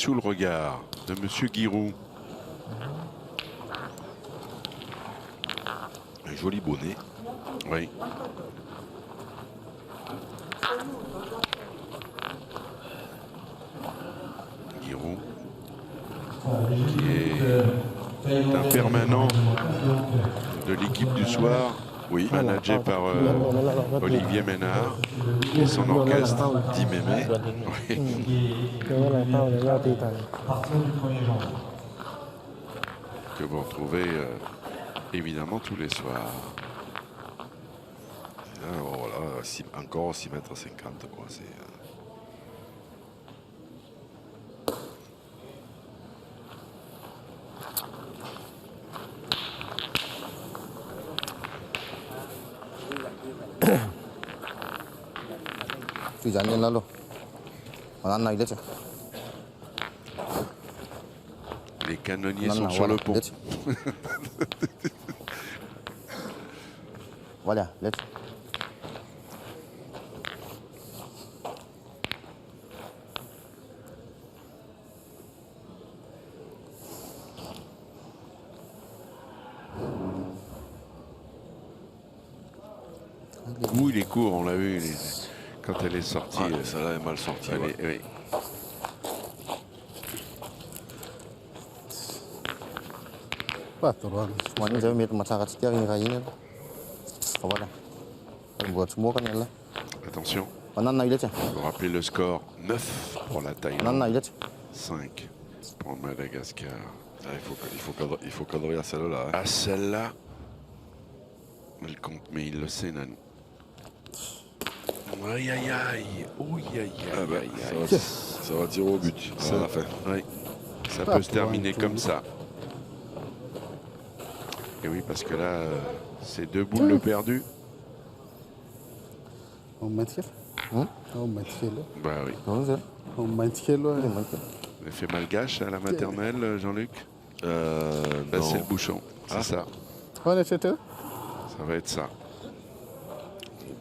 Sous le regard de Monsieur Giroud. Un joli bonnet. Oui. Giroud, qui est un permanent de l'équipe du soir, oui, managé par Olivier Ménard et son orchestre. Dimémé. Oui. เดี๋ยวอะไรเข้าเลยยอดตีไทย Que vous retrouvez évidemment tous les soirs. Là, voilà, encore 6 mètres 50 quoi. C'est... Tu jangan jalan lalu. Mana naik dia? Les canonniers sont sur le pont. Voilà, let's. Oui, il est court, on l'a vu. Quand elle est sortie. Ah, celle-là est mal sortie. Ouais. Oui. Patuan. Semuanya saya mirip masyarakat sekitar yang kayak ini. Apa dah? Buat semua kan ya lah. Attention. Mana nak lihat? Vous rappelez le score 9 pour la Mana nak Thaïlande, lihat? 5 pour Madagascar. Ah, il faut cadrer à celle-là. Hein. À celle-là, il compte, mais il le sait, Nanou. Aïe aïe aïe, aïe aïe Ah ben, aïe aïe. ça va tirer au but à la fin. Oui. Ça peut se terminer comme ça. Et oui, parce que là, c'est 2 boules de perdu. On maintient. On maintient là. Bah oui. Non, c'est. On maintient là. Elle fait malgache à la maternelle, Jean-Luc. Là, Non. c'est le bouchon. C'est ça. On est chez eux. Ça va être ça.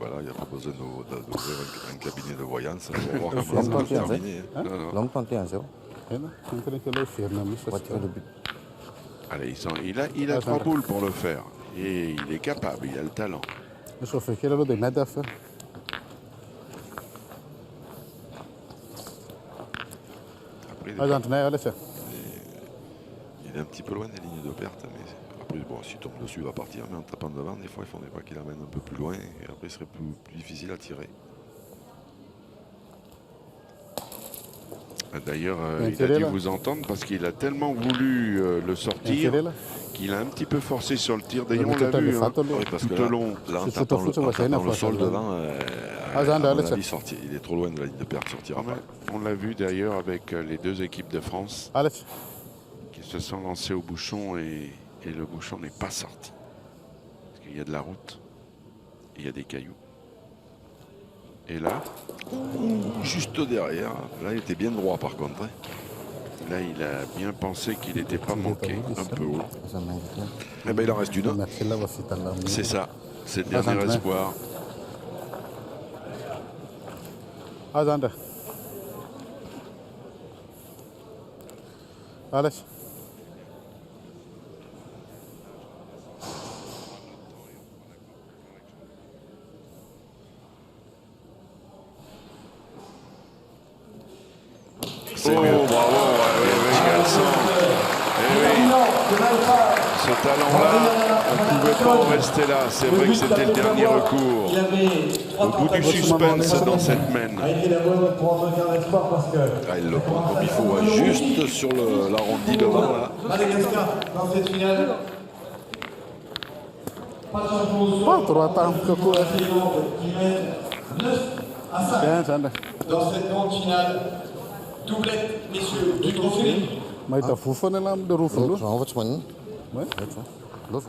Bah là, il n'y a pas besoin d'ouvrir un cabinet de voyance. On va voir comment ça va se terminer. Hein. Non, non. L'homme tenté un zéro. Allez, il a 3 boules pour le faire. Et il est capable, il a le talent. Je fais qu'il a des nada à faire. Après, Ah, j'en ai, allez, ça. Il est un petit peu loin des lignes de perte. Mais après, bon, s'il tombe dessus, il va partir. Mais en tapant devant, des fois, il faudrait pas qu'il amène un peu plus loin. Et après, ce serait plus difficile à tirer. D'ailleurs, il a dû vous entendre parce qu'il a tellement voulu le sortir qu'il a un petit peu forcé sur le tir. D'ailleurs, on l'a vu Oui, parce que tout là, au long. Là, en tapant le sol devant, à mon avis, il est trop loin de la ligne de perte, sortira pas. On l'a vu d'ailleurs avec les 2 équipes de France qui se sont lancées au bouchon et le bouchon n'est pas sorti. Parce qu'il y a de la route, il y a des cailloux. Et là, juste derrière, là, il était bien droit par contre. Hein. Là, il a bien pensé qu'il n'était pas manqué, un peu haut. Eh ben, il en reste une. C'est ça, c'est le dernier espoir. Azanda. Allez. C'est mieux. Oh, bravo, oui, garçon. Ce talent-là, on ne pouvait pas en rester là. C'est vrai que c'était le dernier recours. Au bout du suspense dans cette mène. Ah, il le prend comme il faut, hein, juste sur l'arrondi devant. Là. Madagascar dans cette finale. Pas de changement Pas trop attendre que quoi. qui mène 9-5 dans cette grande finale. Doublette, messieurs, du trophée. Mais t'as fou fait l'âme de roufou. On va te prendre. Ouais. L'autre.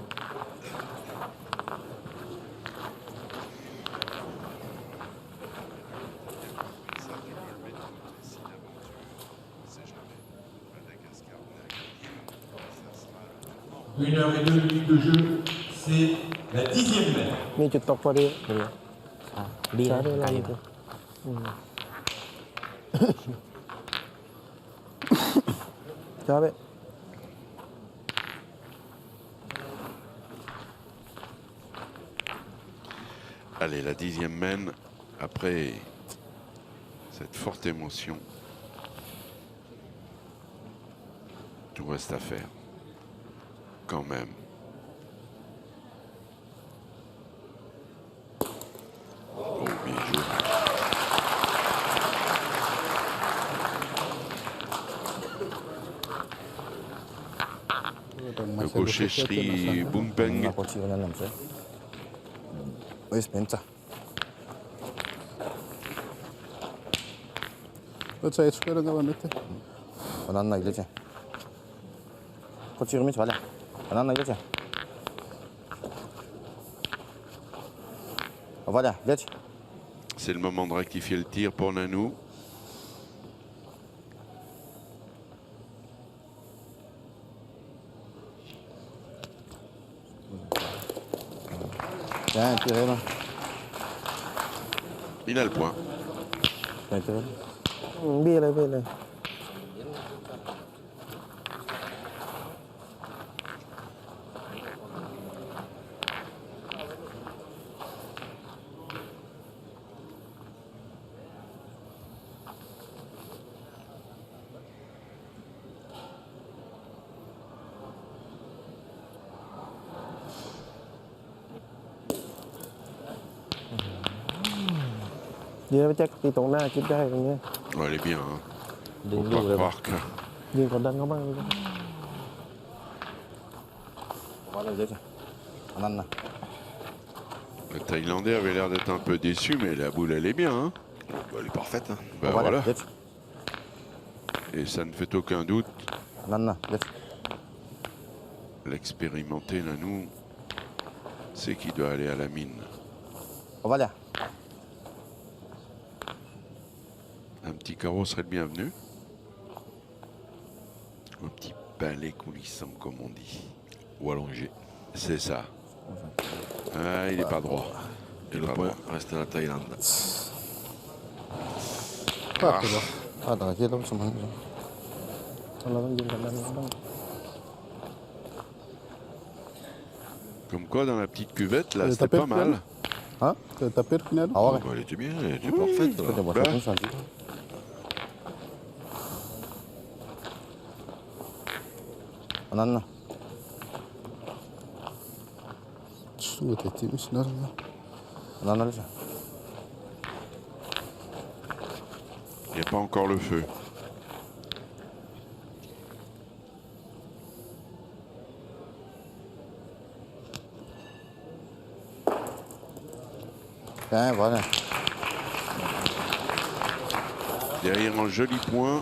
Une heure et 2 minutes de jeu, c'est la 10e mène. มีจุดตกพอดี ดี ช้า นะ ได้ ไกล แล้ว อยู่ ช้าไป Allez, la 10e mène, après cette forte émotion, tout reste à faire, quand même. Oh, bien joué. Le gaucher Sri Bumpeng. Oui, c'est bien ça. Ça est super dans la nette. On en a il est. Quand tu remets, tu vas là. On en a il est. Voilà, vite. C'est le moment de rectifier le tir pour Nanou. Tiens, tirez là. Il a le point. Tiens, tirez là. บี้เลยบี้เลย Et เดี๋ยวไปแจ็คตีตรงหน้าคิดได้ตรงนี้ Ouais, elle est bien. Hein. ดึง Faut ลูก pas เลย croire que... ยิงกดดันเขาบ้างเลย Voilà, déjà. Nana. Le Thaïlandais avait l'air d'être un peu déçu, mais la boule, elle est bien. Hein. Elle est parfaite. Hein. Ben voilà. Déjà. Et ça ne fait aucun doute. Nana, déjà. L'expérimenté, Nanou, c'est qu'il doit aller à la mine. Voilà. Un petit carreau serait le bienvenu. Un petit balai coulissant, comme on dit. Ou allongé. C'est ça. Ah, il n'est pas droit. Et le point reste à la Thaïlande. Ah, dans laquelle on se mange. เราต้องยิงกดดันเขาบ้าง Comme quoi, dans la petite cuvette, là, Elle est c'était tapée, pas mal. Hein? T'as tapé le final? Ah ouais. Elle était bien, elle était parfaite. Je Là. peux te voir ça comme ça. Nana. شو تأتي مش نرجع. Nana, déjà. Il n'y a pas encore le feu. Tiens, voilà. Derrière un joli point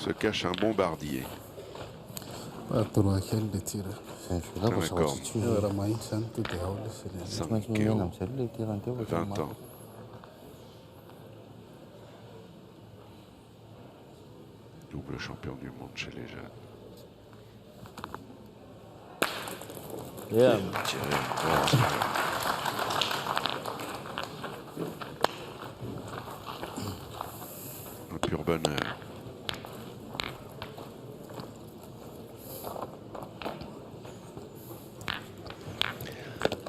se cache un bombardier. Pas trop à quel des tirs. Je suis là pour savoir si tu veux. Ramaï, ça ne te déroule, c'est les. 20 ans. Double champion du monde chez les jeunes. Yeah. Tiré encore. Un pur bonheur.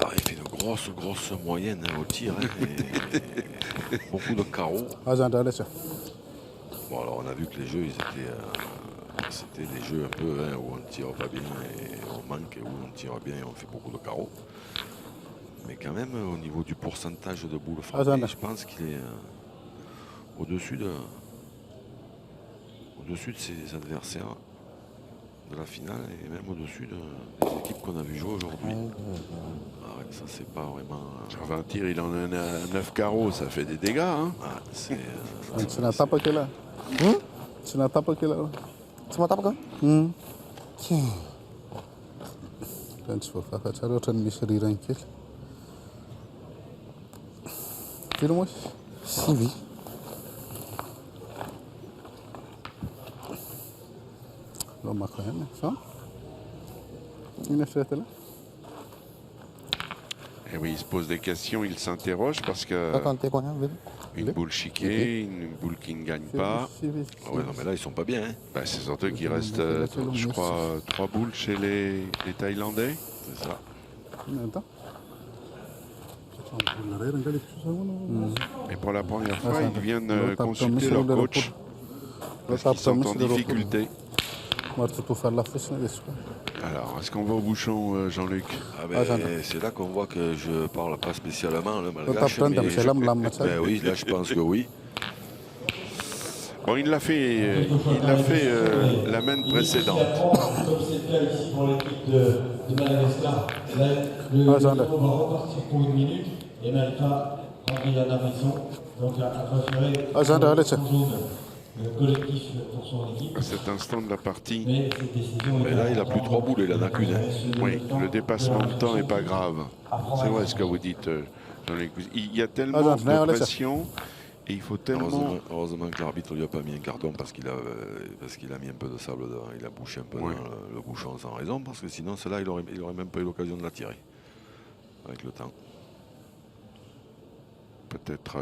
Ah, il fait de grosses moyennes hein, au tir. Hein, et beaucoup de carreaux. Ah, j'entends ça. Bon, alors on a vu que les jeux, c'était des jeux un peu hein, où on tire pas bien et on manque, et où on tire bien et on fait beaucoup de carreaux. Mais quand même, au niveau du pourcentage de boules frappées, je pense qu'il est au-dessus de ses adversaires de la finale et même au-dessus des équipes qu'on a vu jouer aujourd'hui. Ah, ça, c'est pas vraiment. Sur 20 tirs, il en a 9 carreaux, ça fait des dégâts. Hein. Ah, c'est. Tu n'as pas que là. Tu n'as pas que là. Tu m'as tapé quoi? Tiens. Quand tu vas faire ça, tu vas me faire tranquille. Dis-le-moi. Si, oui. Non, ma commune, ça. Il est fait là. Et oui, il se pose des questions, il s'interroge parce que Attends, t'es combien? une boule chiquée, une boule qui ne gagne pas. Ah ouais, non, mais là, ils sont pas bien. Hein. Bah, c'est surtout qu'il reste, je crois, 3 boules chez les Thaïlandais. C'est ça. Attends. Et pour la première fois, ils viennent consulter leur coach parce qu'ils sont en difficulté. Moi, tu peux faire la fausse, n'est-ce pas? Alors, est-ce qu'on va au bouchon, Jean-Luc? Ah ben, c'est là qu'on voit que je parle pas spécialement le malgache. Ben oui, là je pense que oui. Bon, il l'a fait la main précédente. Comme c'est le cas ici pour l'équipe de Madagascar. Là, le va repartir pour 1 minute et Malta, quand il a la maison, donc a préféré son zone collectif pour son équipe. À cet instant de la partie. Mais là, il n'a plus 3 boules, il en a qu'une. Hein. Oui, le dépassement de temps n'est pas grave. C'est vrai ce que vous dites, Jean-Luc. Il y a tellement de pression et il faut tellement... Heureusement que l'arbitre ne lui a pas mis un carton parce qu'il a mis un peu de sable dedans. Il a bouché un peu dans le bouchon sans raison, parce que sinon, celle-là, il aurait même pas eu l'occasion de la tirer avec le temps. Peut-être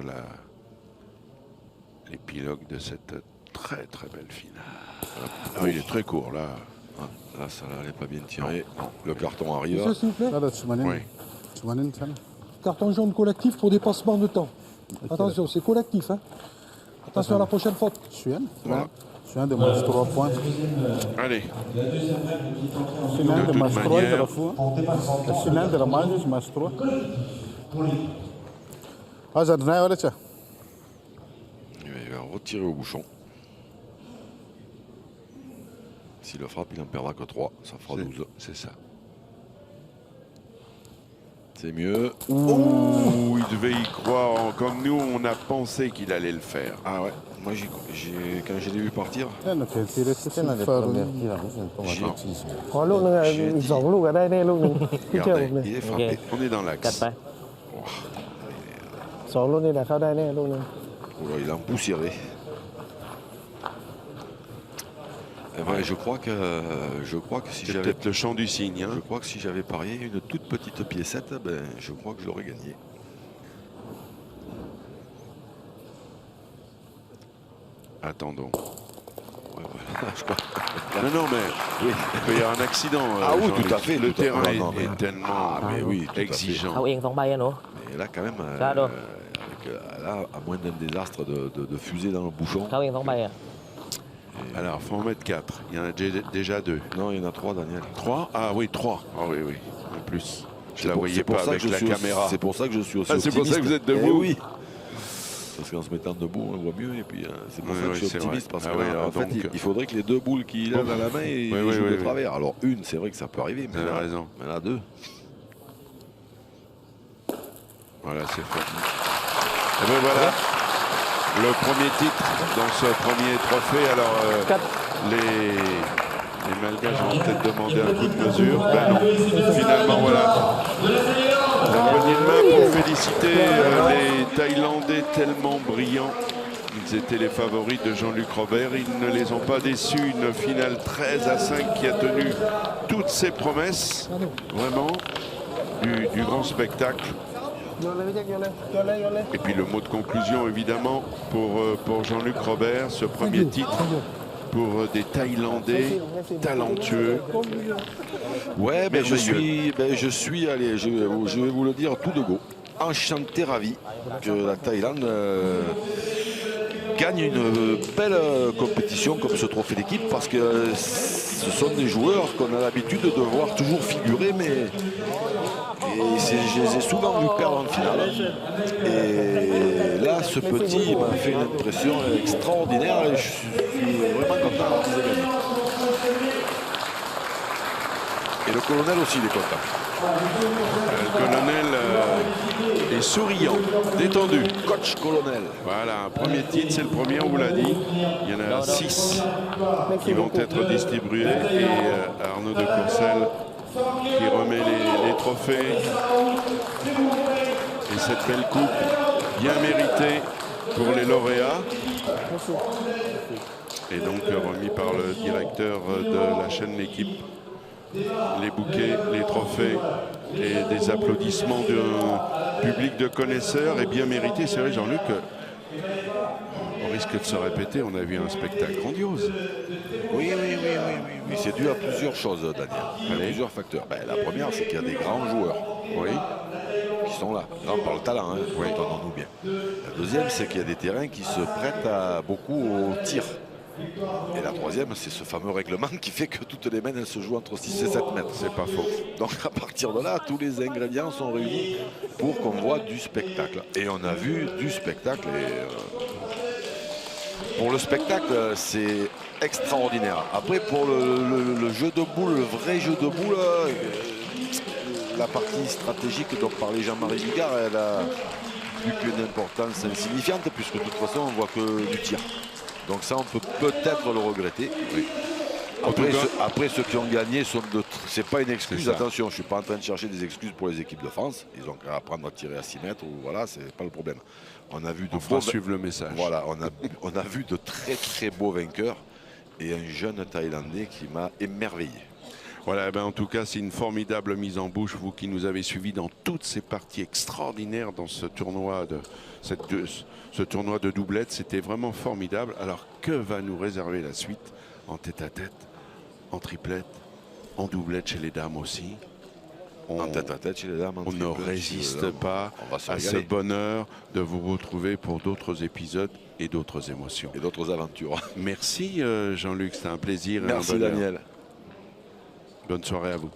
l'épilogue de cette très très belle finale. Ah, il est très court là. Là, ça n'est pas bien tiré. Le carton arrive. Ça, s'il vous plaît. Oui. Carton jaune collectif pour dépassement de temps. Attention, c'est collectif. Hein. Attention à la prochaine faute. Voilà. Je suis un de match 3 points. Allez. Final de match 3 de la fois. Final de la match 3. Ah, j'en ai un, tirer au bouchon. S'il le frappe, il n'en perdra que 3. Ça fera 12. C'est ça. C'est mieux. Ouh, il devait y croire. Comme nous, on a pensé qu'il allait le faire. Ah ouais. Moi, quand je l'ai vu partir, C'était dans les premières tirs, c'est un automatisme. ขอลูกนึงอ่ะอีก2 ลูกก็ได้แน่ลูกนึงพี่เชื่อผมเลย il est frappé. On est dans กัด l'axe. ไป 2 ลูกนี่แหละเข้าได้แน่ลูกนึง Oh là, il a empoussiéré. Eh ben, je crois que si C'est j'avais peut-être le chant du cygne. Hein. Je crois que si j'avais parié une toute petite piécette, ben, je crois que je l'aurais gagné. Attendons. Ouais, voilà, je crois. Non, mais Oui. il peut y avoir un accident. Ah oui, Jean-Luc. tout à fait. Le tout à fait. terrain Non, est tellement mais oui, tout à fait. exigeant. เอาเอง2 ใบอะหนู Mais là, quand même, Claro. là, à moins d'un désastre de fusée dans le bouchon. เขาเอง2 ใบอะ Alors, il faut en mettre 4. Il y en a déjà 2. Non, il y en a 3, Daniel. 3 Ah oui, 3. Ah oui, oui. En plus. Je la voyais pas avec la caméra. C'est pour ça que je suis aussi Ah, c'est pour ça que vous êtes debout. Eh oui. Parce qu'en se mettant debout, on voit mieux. Et puis, c'est pour Oui, ça que oui, je suis c'est optimiste. vrai. Parce Ah que oui, là, alors en fait, donc- il faudrait que les 2 boules qu'il a dans la main et Oui, oui, jouent oui, de oui. travers. Alors, une, c'est vrai que ça peut arriver. Vous Mais avez là, raison. mais là, 2. Voilà, c'est fait. Et bien voilà, le premier titre dans ce premier trophée. Alors, les Malgaches vont peut-être demander un coup de mesure. Ben non, finalement, voilà. La poignée de main pour féliciter les Thaïlandais tellement brillants. Ils étaient les favoris de Jean-Luc Robert. Ils ne les ont pas déçus. Une finale 13-5 qui a tenu toutes ses promesses. Vraiment, du grand spectacle. โยนเลยพี่แจ็คโยนเลยโยนเลยโยนเลย Et puis le mot de conclusion, évidemment, pour Jean-Luc Robert, ce premier titre pour des Thaïlandais talentueux. Ouais, ben Merveilleux. je suis, allez, je vais vous le dire tout de go, enchanté, ravi que la Thaïlande gagne une belle compétition comme ce trophée d'équipe, parce que ce sont des joueurs qu'on a l'habitude de voir toujours figurer, mais je les ai souvent vus perdre en finale. Et là, ce petit m'a fait une impression extraordinaire et je suis vraiment content qu'ils aient gagné. Et le colonel aussi, il est content. Le colonel est souriant, détendu. Coach colonel. Voilà, un premier titre, c'est le premier, on vous l'a dit. Il y en a 6 qui vont être distribués. Et Arnaud de Courcelles qui remet les trophées. Et cette belle coupe bien méritée pour les lauréats. Et donc remis par le directeur de la chaîne L'équipe. Les bouquets, les trophées et des applaudissements d'un public de connaisseurs et bien mérité. C'est vrai, Jean-Luc, on risque de se répéter, on a vu un spectacle grandiose. Oui, c'est dû à plusieurs choses, Daniel. À plusieurs facteurs. Ben, la première, c'est qu'il y a des grands joueurs. Oui. Qui sont là. Grands par le talent, hein, entendons-nous bien. La deuxième, c'est qu'il y a des terrains qui se prêtent beaucoup au tir. Et la troisième, c'est ce fameux règlement qui fait que toutes les mains, elles se jouent entre 6 et 7 mètres. C'est pas faux. Donc à partir de là, tous les ingrédients sont réunis pour qu'on voit du spectacle. Et on a vu du spectacle. Et pour le spectacle, c'est extraordinaire. Après, pour le jeu de boule, le vrai jeu de boule, la partie stratégique dont parlait Jean-Marie Bigard, elle a plus qu'une importance insignifiante, puisque de toute façon, on voit que du tir. Donc ça, on peut peut-être le regretter. Oui. Après, ceux qui ont gagné sont de... C'est pas une excuse, attention, je ne suis pas en train de chercher des excuses pour les équipes de France. Ils ont qu'à apprendre à tirer à 6 mètres, ou voilà, c'est pas le problème. On a vu de beaux... suivre le message. Voilà, on a vu de très très beaux vainqueurs et un jeune Thaïlandais qui m'a émerveillé. Voilà, ben en tout cas, c'est une formidable mise en bouche, vous qui nous avez suivis dans toutes ces parties extraordinaires dans ce tournoi ce tournoi de doublette. C'était vraiment formidable. Alors, que va nous réserver la suite en tête-à-tête, en triplette, en doublette chez les dames aussi? En tête-à-tête chez les dames, on ne résiste pas à ce bonheur de vous retrouver pour d'autres épisodes et d'autres émotions. Et d'autres aventures. Merci Jean-Luc, c'était un plaisir. Merci et un bonheur. Daniel. Bonne soirée à vous.